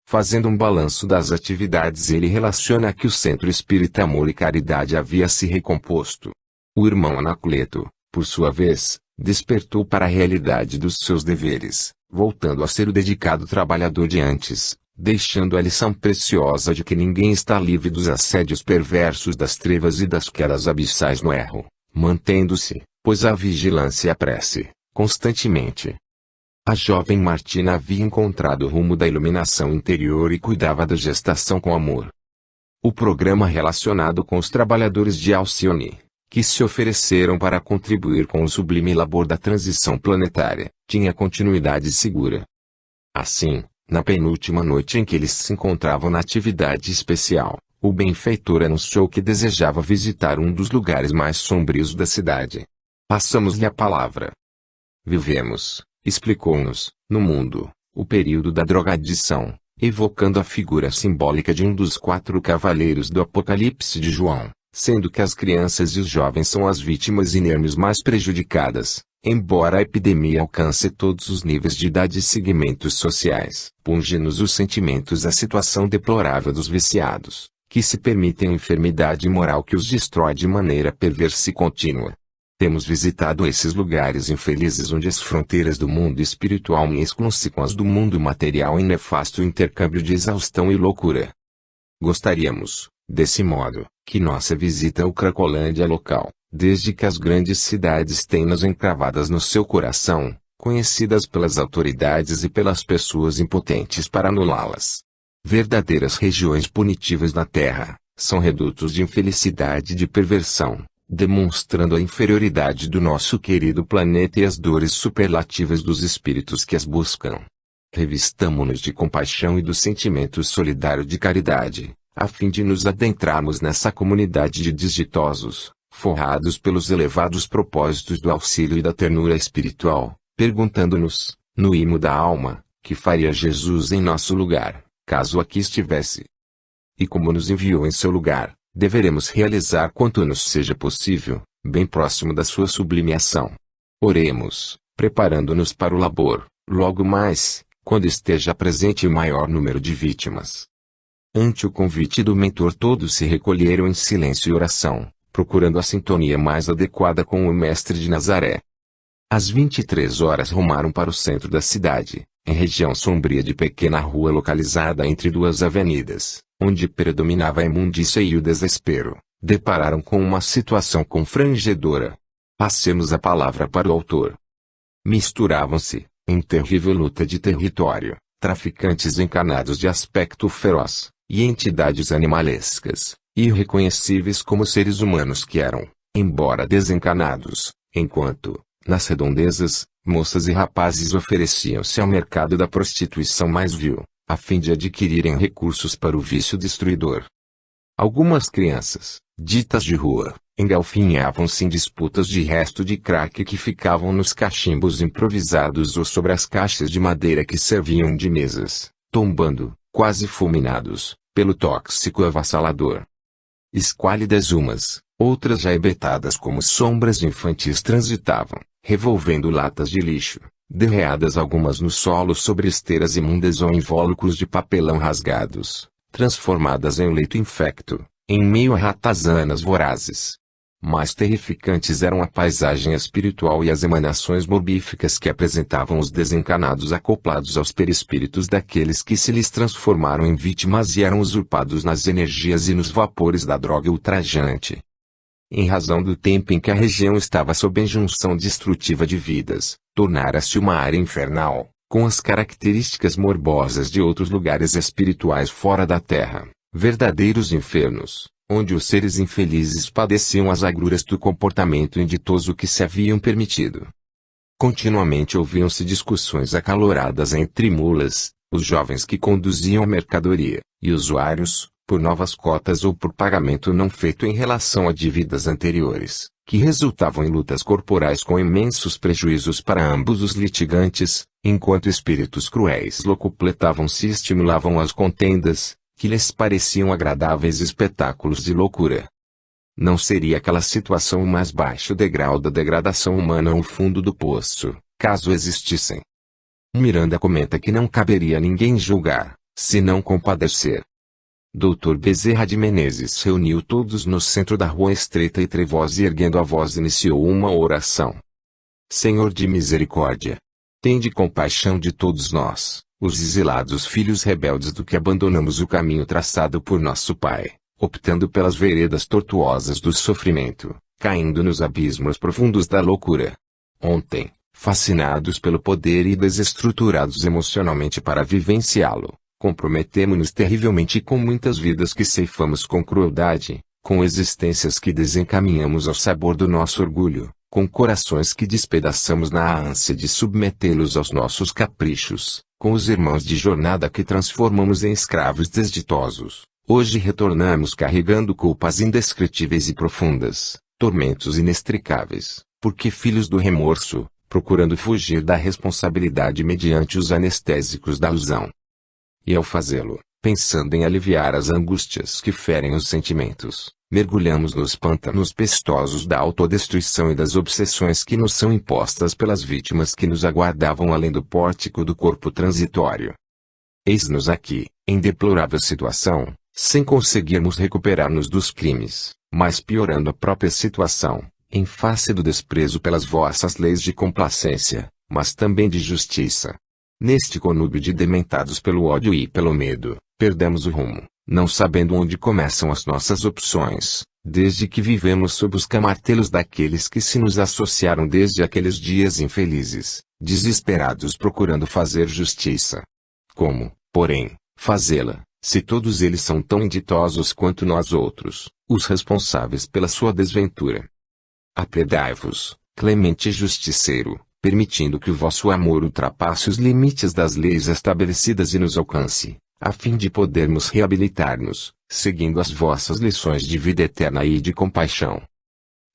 Fazendo um balanço das atividades, ele relaciona que o Centro Espírita Amor e Caridade havia se recomposto. O irmão Anacleto, por sua vez, despertou para a realidade dos seus deveres, voltando a ser o dedicado trabalhador de antes, deixando a lição preciosa de que ninguém está livre dos assédios perversos das trevas e das quedas abissais no erro, mantendo-se, pois a vigilância e a prece, constantemente. A jovem Martina havia encontrado o rumo da iluminação interior e cuidava da gestação com amor. O programa relacionado com os trabalhadores de Alcione, que se ofereceram para contribuir com o sublime labor da transição planetária, tinha continuidade segura. Assim, na penúltima noite em que eles se encontravam na atividade especial, o benfeitor anunciou que desejava visitar um dos lugares mais sombrios da cidade. Passamos-lhe a palavra. Vivemos, explicou-nos, no mundo, o período da drogadição, evocando a figura simbólica de um dos 4 cavaleiros do Apocalipse de João, sendo que as crianças e os jovens são as vítimas inermes mais prejudicadas, embora a epidemia alcance todos os níveis de idade e segmentos sociais. Punge-nos os sentimentos a situação deplorável dos viciados, que se permitem a enfermidade moral que os destrói de maneira perversa e contínua. Temos visitado esses lugares infelizes onde as fronteiras do mundo espiritual mesclam-se com as do mundo material em nefasto intercâmbio de exaustão e loucura. Gostaríamos, desse modo, que nossa visita ao Cracolândia local, desde que as grandes cidades têm-nas encravadas no seu coração, conhecidas pelas autoridades e pelas pessoas impotentes para anulá-las. Verdadeiras regiões punitivas na Terra, são redutos de infelicidade e de perversão, demonstrando a inferioridade do nosso querido planeta e as dores superlativas dos espíritos que as buscam. Revistamo-nos de compaixão e do sentimento solidário de caridade, a fim de nos adentrarmos nessa comunidade de desditosos, forrados pelos elevados propósitos do auxílio e da ternura espiritual, perguntando-nos, no imo da alma, que faria Jesus em nosso lugar, caso aqui estivesse. E como nos enviou em seu lugar, deveremos realizar quanto nos seja possível, bem próximo da sua sublime ação. Oremos, preparando-nos para o labor, logo mais, quando esteja presente o maior número de vítimas. Ante o convite do mentor, todos se recolheram em silêncio e oração, procurando a sintonia mais adequada com o Mestre de Nazaré. Às 23 horas rumaram para o centro da cidade, em região sombria de pequena rua localizada entre duas avenidas, onde predominava a imundícia e o desespero. Depararam com uma situação confrangedora. Passemos a palavra para o autor. Misturavam-se, em terrível luta de território, traficantes encanados de aspecto feroz, e entidades animalescas, irreconhecíveis como seres humanos que eram, embora desencanados, enquanto, nas redondezas, moças e rapazes ofereciam-se ao mercado da prostituição mais vil, a fim de adquirirem recursos para o vício destruidor. Algumas crianças, ditas de rua, engalfinhavam-se em disputas de resto de crack que ficavam nos cachimbos improvisados ou sobre as caixas de madeira que serviam de mesas, tombando, quase fulminados, pelo tóxico avassalador. Esquálidas umas, outras já ebetadas como sombras infantis transitavam, revolvendo latas de lixo, derreadas algumas no solo sobre esteiras imundas ou invólucros de papelão rasgados, transformadas em um leito infecto, em meio a ratazanas vorazes. Mais terrificantes eram a paisagem espiritual e as emanações morbíficas que apresentavam os desencanados acoplados aos perispíritos daqueles que se lhes transformaram em vítimas e eram usurpados nas energias e nos vapores da droga ultrajante. Em razão do tempo em que a região estava sob injunção destrutiva de vidas, tornara-se uma área infernal, com as características morbosas de outros lugares espirituais fora da Terra, verdadeiros infernos, onde os seres infelizes padeciam as agruras do comportamento inditoso que se haviam permitido. Continuamente ouviam-se discussões acaloradas entre mulas, os jovens que conduziam a mercadoria, e usuários, por novas cotas ou por pagamento não feito em relação a dívidas anteriores, que resultavam em lutas corporais com imensos prejuízos para ambos os litigantes, enquanto espíritos cruéis locupletavam-se e estimulavam as contendas, que lhes pareciam agradáveis espetáculos de loucura. Não seria aquela situação o mais baixo degrau da degradação humana ou o fundo do poço, caso existissem. Miranda comenta que não caberia a ninguém julgar, senão compadecer. Dr. Bezerra de Menezes reuniu todos no centro da rua estreita e trevosa e erguendo a voz iniciou uma oração. Senhor de misericórdia, tende compaixão de todos nós, os exilados filhos rebeldes do que abandonamos o caminho traçado por nosso Pai, optando pelas veredas tortuosas do sofrimento, caindo nos abismos profundos da loucura. Ontem, fascinados pelo poder e desestruturados emocionalmente para vivenciá-lo, comprometemo-nos terrivelmente com muitas vidas que ceifamos com crueldade, com existências que desencaminhamos ao sabor do nosso orgulho, com corações que despedaçamos na ânsia de submetê-los aos nossos caprichos, com os irmãos de jornada que transformamos em escravos desditosos. Hoje retornamos carregando culpas indescritíveis e profundas, tormentos inextricáveis, porque filhos do remorso, procurando fugir da responsabilidade mediante os anestésicos da ilusão. E ao fazê-lo, pensando em aliviar as angústias que ferem os sentimentos, mergulhamos nos pântanos pestosos da autodestruição e das obsessões que nos são impostas pelas vítimas que nos aguardavam além do pórtico do corpo transitório. Eis-nos aqui, em deplorável situação, sem conseguirmos recuperar-nos dos crimes, mas piorando a própria situação, em face do desprezo pelas vossas leis de complacência, mas também de justiça. Neste conúbio de dementados pelo ódio e pelo medo, perdemos o rumo, não sabendo onde começam as nossas opções, desde que vivemos sob os camartelos daqueles que se nos associaram desde aqueles dias infelizes, desesperados procurando fazer justiça. Como, porém, fazê-la, se todos eles são tão inditosos quanto nós outros, os responsáveis pela sua desventura? Apredai-vos, clemente justiceiro, permitindo que o vosso amor ultrapasse os limites das leis estabelecidas e nos alcance, a fim de podermos reabilitar-nos, seguindo as vossas lições de vida eterna e de compaixão.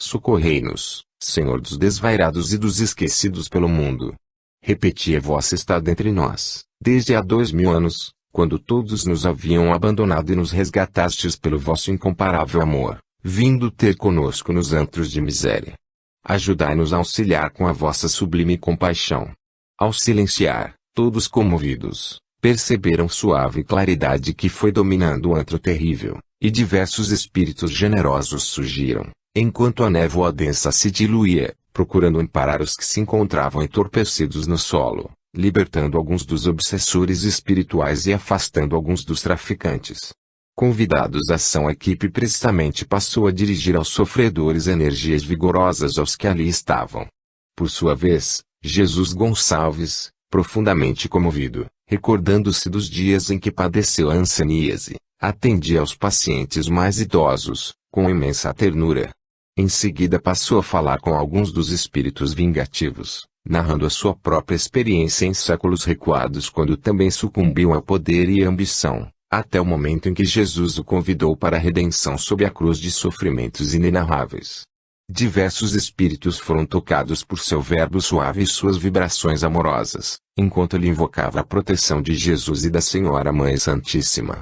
Socorrei-nos, Senhor dos desvairados e dos esquecidos pelo mundo. Repeti a vossa estada entre nós, desde há 2000 anos, quando todos nos haviam abandonado e nos resgatastes pelo vosso incomparável amor, vindo ter conosco nos antros de miséria. Ajudai-nos a auxiliar com a vossa sublime compaixão. Ao silenciar, todos comovidos, perceberam suave claridade que foi dominando o antro terrível, e diversos espíritos generosos surgiram, enquanto a névoa densa se diluía, procurando amparar os que se encontravam entorpecidos no solo, libertando alguns dos obsessores espirituais e afastando alguns dos traficantes. Convidados à ação, a equipe prestamente passou a dirigir aos sofredores energias vigorosas aos que ali estavam. Por sua vez, Jesus Gonçalves, profundamente comovido, recordando-se dos dias em que padeceu a hanseníase, atendia aos pacientes mais idosos, com imensa ternura. Em seguida passou a falar com alguns dos espíritos vingativos, narrando a sua própria experiência em séculos recuados quando também sucumbiu ao poder e à ambição, até o momento em que Jesus o convidou para a redenção sob a cruz de sofrimentos inenarráveis. Diversos espíritos foram tocados por seu verbo suave e suas vibrações amorosas, enquanto ele invocava a proteção de Jesus e da Senhora Mãe Santíssima.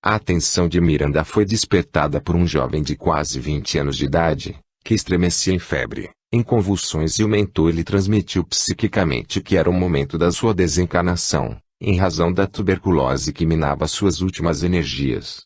A atenção de Miranda foi despertada por um jovem de quase 20 anos de idade, que estremecia em febre, em convulsões, e o mentor lhe transmitiu psiquicamente que era o momento da sua desencarnação, em razão da tuberculose que minava suas últimas energias.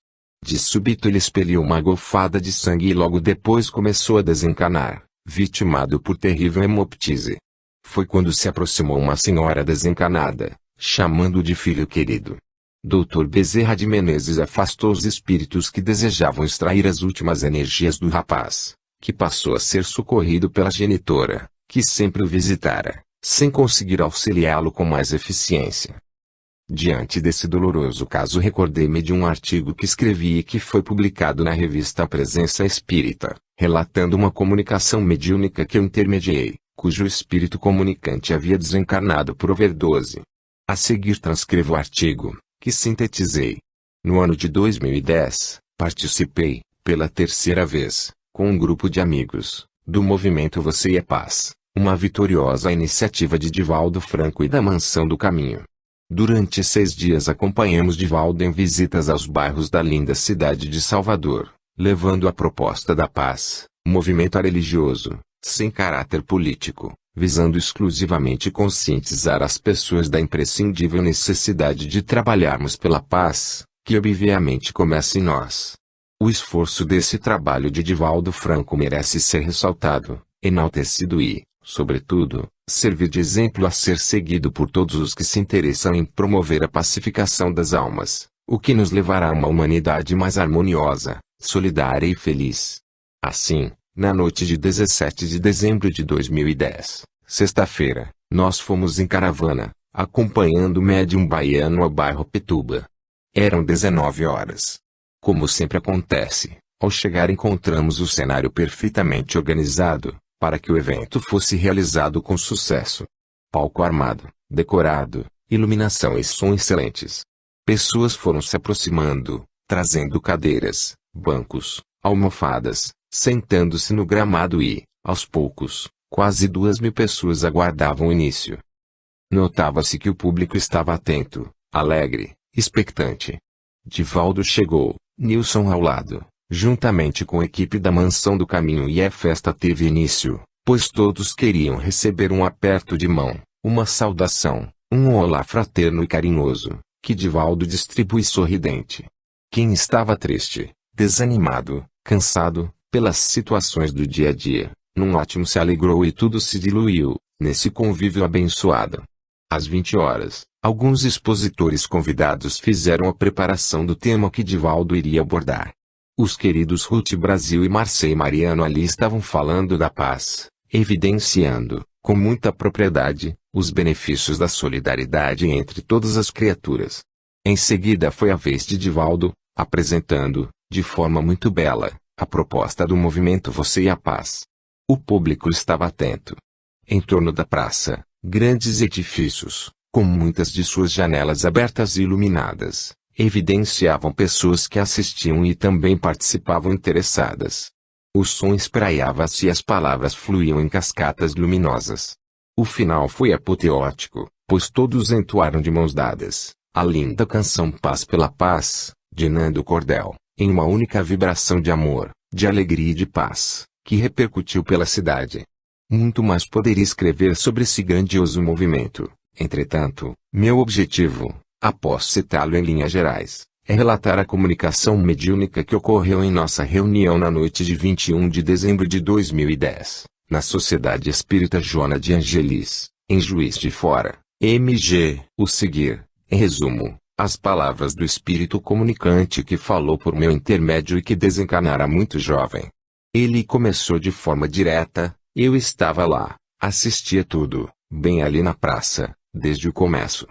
De súbito ele expeliu uma golfada de sangue e logo depois começou a desencanar, vitimado por terrível hemoptise. Foi quando se aproximou uma senhora desencanada, chamando-o de filho querido. Dr. Bezerra de Menezes afastou os espíritos que desejavam extrair as últimas energias do rapaz, que passou a ser socorrido pela genitora, que sempre o visitara, sem conseguir auxiliá-lo com mais eficiência. Diante desse doloroso caso, recordei-me de um artigo que escrevi e que foi publicado na revista A Presença Espírita, relatando uma comunicação mediúnica que eu intermediei, cujo espírito comunicante havia desencarnado por overdose. A seguir transcrevo o artigo, que sintetizei. No ano de 2010, participei, pela terceira vez, com um grupo de amigos, do movimento Você e a Paz, uma vitoriosa iniciativa de Divaldo Franco e da Mansão do Caminho. Durante 6 dias acompanhamos Divaldo em visitas aos bairros da linda cidade de Salvador, levando a proposta da paz, movimento religioso, sem caráter político, visando exclusivamente conscientizar as pessoas da imprescindível necessidade de trabalharmos pela paz, que obviamente começa em nós. O esforço desse trabalho de Divaldo Franco merece ser ressaltado, enaltecido e, sobretudo, servir de exemplo a ser seguido por todos os que se interessam em promover a pacificação das almas, o que nos levará a uma humanidade mais harmoniosa, solidária e feliz. Assim, na noite de 17 de dezembro de 2010, sexta-feira, nós fomos em caravana, acompanhando o médium baiano ao bairro Pituba. Eram 19 horas. Como sempre acontece, ao chegar encontramos o cenário perfeitamente organizado, para que o evento fosse realizado com sucesso. Palco armado, decorado, iluminação e som excelentes. Pessoas foram se aproximando, trazendo cadeiras, bancos, almofadas, sentando-se no gramado e, aos poucos, quase 2.000 pessoas aguardavam o início. Notava-se que o público estava atento, alegre, expectante. Divaldo chegou, Nilson ao lado, juntamente com a equipe da Mansão do Caminho, e a festa teve início, pois todos queriam receber um aperto de mão, uma saudação, um olá fraterno e carinhoso, que Divaldo distribui sorridente. Quem estava triste, desanimado, cansado, pelas situações do dia a dia, num ótimo se alegrou e tudo se diluiu, nesse convívio abençoado. Às 20 horas, alguns expositores convidados fizeram a preparação do tema que Divaldo iria abordar. Os queridos Ruth Brasil e Marcei Mariano ali estavam falando da paz, evidenciando, com muita propriedade, os benefícios da solidariedade entre todas as criaturas. Em seguida foi a vez de Divaldo, apresentando, de forma muito bela, a proposta do movimento Você e a Paz. O público estava atento. Em torno da praça, grandes edifícios, com muitas de suas janelas abertas e iluminadas, evidenciavam pessoas que assistiam e também participavam interessadas. O som espraiava-se e as palavras fluíam em cascatas luminosas. O final foi apoteótico, pois todos entoaram de mãos dadas a linda canção Paz pela Paz, de Nando Cordel, em uma única vibração de amor, de alegria e de paz, que repercutiu pela cidade. Muito mais poderia escrever sobre esse grandioso movimento. Entretanto, meu objetivo, após citá-lo em linhas gerais, é relatar a comunicação mediúnica que ocorreu em nossa reunião na noite de 21 de dezembro de 2010, na Sociedade Espírita Joana de Angelis, em Juiz de Fora, MG. O seguir, em resumo, as palavras do espírito comunicante que falou por meu intermédio e que desencarnara muito jovem. Ele começou de forma direta. Eu estava lá, assistia tudo, bem ali na praça, desde o começo.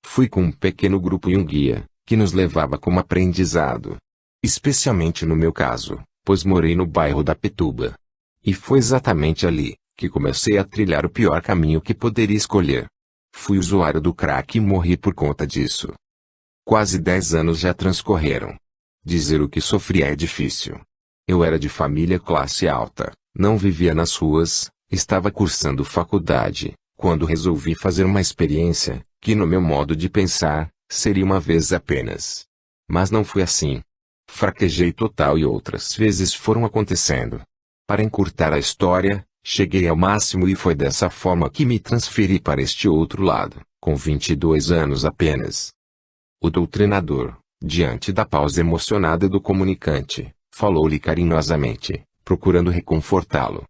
Fui com um pequeno grupo e um guia, que nos levava como aprendizado. Especialmente no meu caso, pois morei no bairro da Pituba. E foi exatamente ali, que comecei a trilhar o pior caminho que poderia escolher. Fui usuário do crack e morri por conta disso. Quase 10 anos já transcorreram. Dizer o que sofri é difícil. Eu era de família classe alta, não vivia nas ruas, estava cursando faculdade, quando resolvi fazer uma experiência, que no meu modo de pensar, seria uma vez apenas. Mas não foi assim. Fraquejei total e outras vezes foram acontecendo. Para encurtar a história, cheguei ao máximo e foi dessa forma que me transferi para este outro lado, com 22 anos apenas. O doutrinador, diante da pausa emocionada do comunicante, falou-lhe carinhosamente, procurando reconfortá-lo.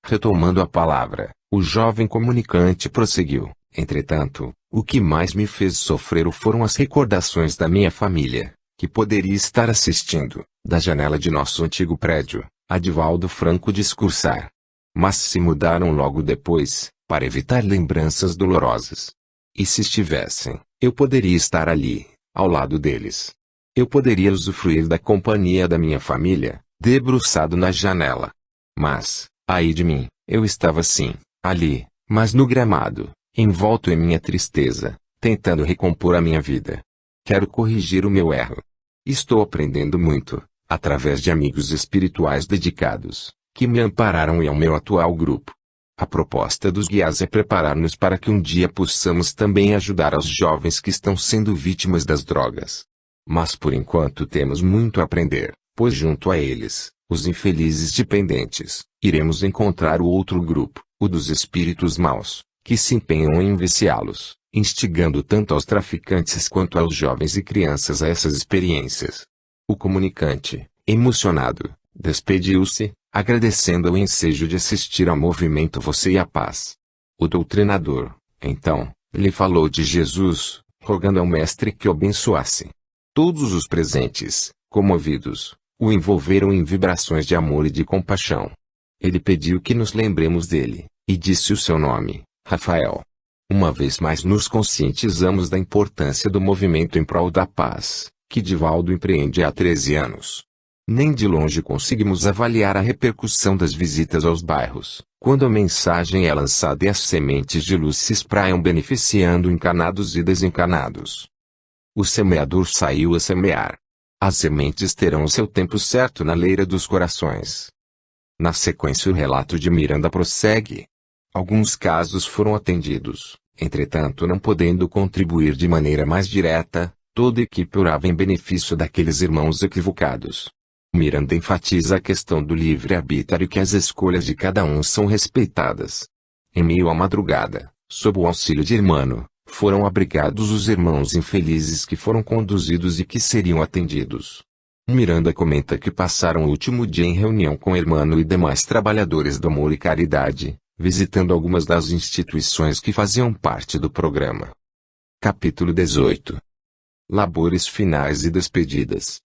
Retomando a palavra, o jovem comunicante prosseguiu: entretanto, o que mais me fez sofrer foram as recordações da minha família, que poderia estar assistindo, da janela de nosso antigo prédio, a Divaldo Franco discursar. Mas se mudaram logo depois, para evitar lembranças dolorosas. E se estivessem, eu poderia estar ali, ao lado deles. Eu poderia usufruir da companhia da minha família, debruçado na janela. Mas, ai de mim, eu estava sim, ali, mas no gramado, envolto em minha tristeza, tentando recompor a minha vida. Quero corrigir o meu erro. Estou aprendendo muito, através de amigos espirituais dedicados, que me ampararam e ao meu atual grupo. A proposta dos guias é preparar-nos para que um dia possamos também ajudar aos jovens que estão sendo vítimas das drogas. Mas por enquanto temos muito a aprender, pois junto a eles, os infelizes dependentes, iremos encontrar o outro grupo, o dos espíritos maus, que se empenham em viciá-los, instigando tanto aos traficantes quanto aos jovens e crianças a essas experiências. O comunicante, emocionado, despediu-se, agradecendo o ensejo de assistir ao movimento Você e a Paz. O doutrinador, então, lhe falou de Jesus, rogando ao mestre que o abençoasse. Todos os presentes, comovidos, o envolveram em vibrações de amor e de compaixão. Ele pediu que nos lembremos dele, e disse o seu nome, Rafael. Uma vez mais nos conscientizamos da importância do movimento em prol da paz, que Divaldo empreende há 13 anos. Nem de longe conseguimos avaliar a repercussão das visitas aos bairros, quando a mensagem é lançada e as sementes de luz se espraiam beneficiando encarnados e desencarnados. O semeador saiu a semear. As sementes terão o seu tempo certo na leira dos corações. Na sequência o relato de Miranda prossegue. Alguns casos foram atendidos, entretanto não podendo contribuir de maneira mais direta, toda a equipe orava em benefício daqueles irmãos equivocados. Miranda enfatiza a questão do livre-arbítrio e que as escolhas de cada um são respeitadas. Em meio à madrugada, sob o auxílio de Irmão, foram abrigados os irmãos infelizes que foram conduzidos e que seriam atendidos. Miranda comenta que passaram o último dia em reunião com Irmão e demais trabalhadores do amor e caridade, visitando algumas das instituições que faziam parte do programa. Capítulo 18. Labores finais e despedidas.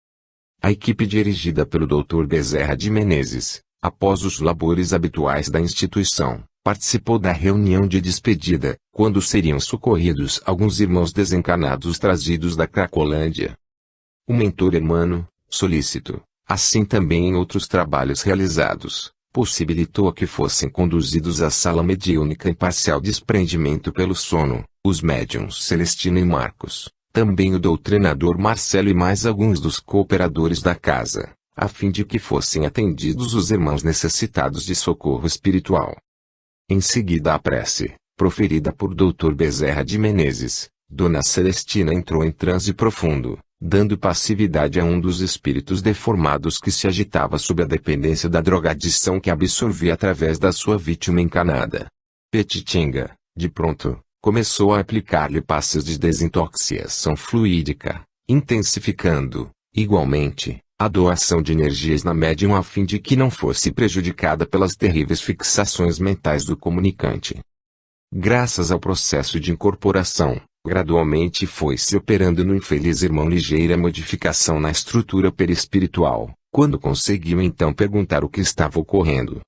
A equipe dirigida pelo Dr. Bezerra de Menezes, após os labores habituais da instituição, participou da reunião de despedida, quando seriam socorridos alguns irmãos desencarnados trazidos da Cracolândia. O mentor Hermano, solícito, assim também em outros trabalhos realizados, possibilitou que fossem conduzidos à sala mediúnica em parcial desprendimento pelo sono, os médiuns Celestino e Marcos, também o doutrinador Marcelo e mais alguns dos cooperadores da casa, a fim de que fossem atendidos os irmãos necessitados de socorro espiritual. Em seguida a prece, proferida por Dr. Bezerra de Menezes, Dona Celestina entrou em transe profundo, dando passividade a um dos espíritos deformados que se agitava sob a dependência da drogadição que absorvia através da sua vítima encanada. Petitinga, de pronto, começou a aplicar-lhe passes de desintoxicação fluídica, intensificando, igualmente, a doação de energias na médium a fim de que não fosse prejudicada pelas terríveis fixações mentais do comunicante. Graças ao processo de incorporação, gradualmente foi-se operando no infeliz irmão ligeira modificação na estrutura perispiritual, quando conseguiu então perguntar o que estava ocorrendo.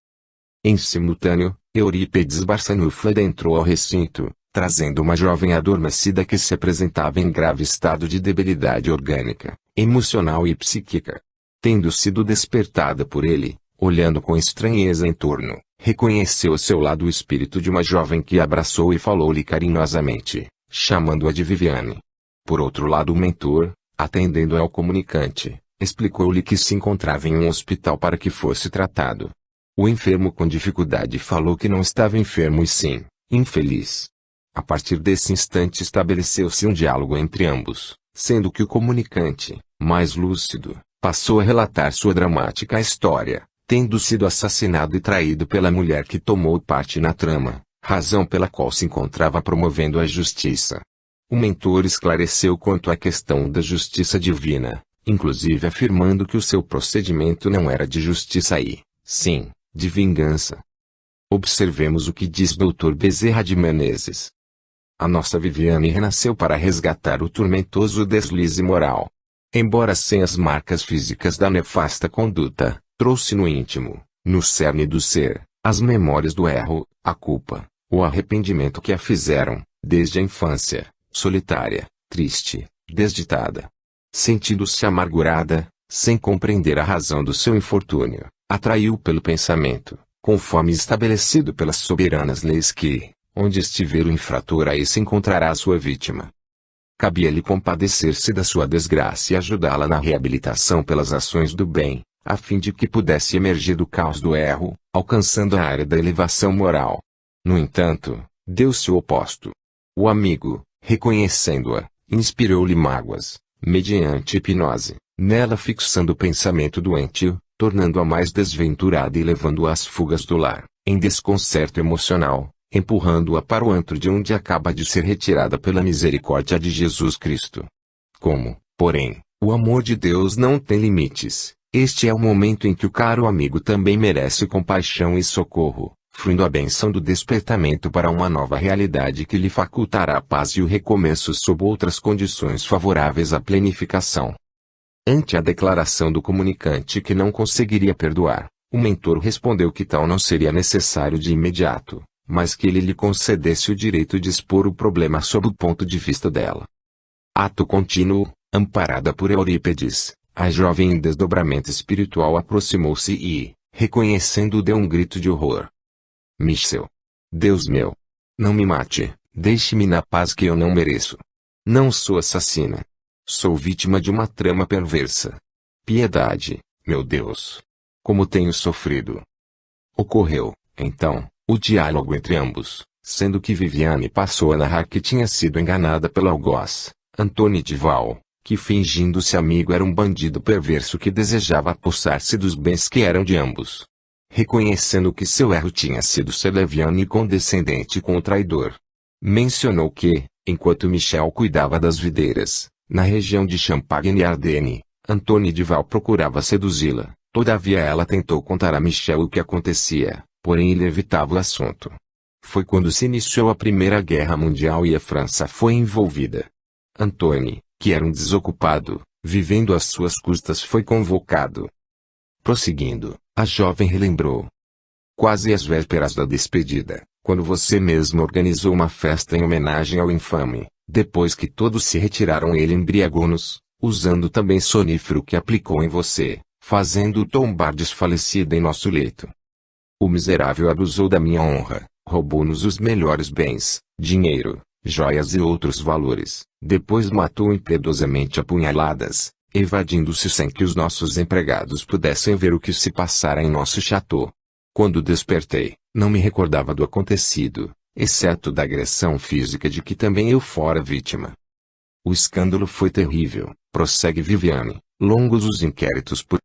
Em simultâneo, Eurípedes Barçanufo adentrou ao recinto, trazendo uma jovem adormecida que se apresentava em grave estado de debilidade orgânica, emocional e psíquica. Tendo sido despertada por ele, olhando com estranheza em torno, reconheceu ao seu lado o espírito de uma jovem que a abraçou e falou-lhe carinhosamente, chamando-a de Viviane. Por outro lado o mentor, atendendo ao comunicante, explicou-lhe que se encontrava em um hospital para que fosse tratado. O enfermo com dificuldade falou que não estava enfermo e sim, infeliz. A partir desse instante estabeleceu-se um diálogo entre ambos, sendo que o comunicante, mais lúcido, passou a relatar sua dramática história, tendo sido assassinado e traído pela mulher que tomou parte na trama, razão pela qual se encontrava promovendo a justiça. O mentor esclareceu quanto à questão da justiça divina, inclusive afirmando que o seu procedimento não era de justiça e, sim, de vingança. Observemos o que diz Dr. Bezerra de Menezes. A nossa Viviane renasceu para resgatar o tormentoso deslize moral. Embora sem as marcas físicas da nefasta conduta, trouxe no íntimo, no cerne do ser, as memórias do erro, a culpa, o arrependimento que a fizeram, desde a infância, solitária, triste, desditada. Sentindo-se amargurada, sem compreender a razão do seu infortúnio, atraiu pelo pensamento, conforme estabelecido pelas soberanas leis que, onde estiver o infrator aí se encontrará a sua vítima. Cabia-lhe compadecer-se da sua desgraça e ajudá-la na reabilitação pelas ações do bem, a fim de que pudesse emergir do caos do erro, alcançando a área da elevação moral. No entanto, deu-se o oposto. O amigo, reconhecendo-a, inspirou-lhe mágoas, mediante hipnose, nela fixando o pensamento doentio, tornando-a mais desventurada e levando-a às fugas do lar, em desconcerto emocional, empurrando-a para o antro de onde acaba de ser retirada pela misericórdia de Jesus Cristo. Como, porém, o amor de Deus não tem limites, este é o momento em que o caro amigo também merece compaixão e socorro, fluindo a bênção do despertamento para uma nova realidade que lhe facultará a paz e o recomeço sob outras condições favoráveis à plenificação. Ante a declaração do comunicante que não conseguiria perdoar, o mentor respondeu que tal não seria necessário de imediato, mas que ele lhe concedesse o direito de expor o problema sob o ponto de vista dela. Ato contínuo, amparada por Eurípedes, a jovem em desdobramento espiritual aproximou-se e, reconhecendo-o, deu um grito de horror. Michel! Deus meu! Não me mate, deixe-me na paz que eu não mereço. Não sou assassina. Sou vítima de uma trama perversa. Piedade, meu Deus! Como tenho sofrido! Ocorreu, então, o diálogo entre ambos, sendo que Viviane passou a narrar que tinha sido enganada pelo algoz, Antônio Dival, que fingindo-se amigo era um bandido perverso que desejava apossar-se dos bens que eram de ambos. Reconhecendo que seu erro tinha sido ser leviano e condescendente com o traidor. Mencionou que, enquanto Michel cuidava das videiras, na região de Champagne e Ardenne, Antônio Dival procurava seduzi-la, todavia ela tentou contar a Michel o que acontecia, porém ele evitava o assunto. Foi quando se iniciou a Primeira Guerra Mundial e a França foi envolvida. Antônio, que era um desocupado, vivendo às suas custas, foi convocado. Prosseguindo, a jovem relembrou. Quase às vésperas da despedida, quando você mesmo organizou uma festa em homenagem ao infame, depois que todos se retiraram ele embriagou-nos, usando também sonífero que aplicou em você, fazendo-o tombar desfalecida em nosso leito. O miserável abusou da minha honra, roubou-nos os melhores bens, dinheiro, joias e outros valores. Depois matou impiedosamente a punhaladas, evadindo-se sem que os nossos empregados pudessem ver o que se passara em nosso chateau. Quando despertei, não me recordava do acontecido, exceto da agressão física de que também eu fora vítima. O escândalo foi terrível, prossegue Viviane. Longos os inquéritos por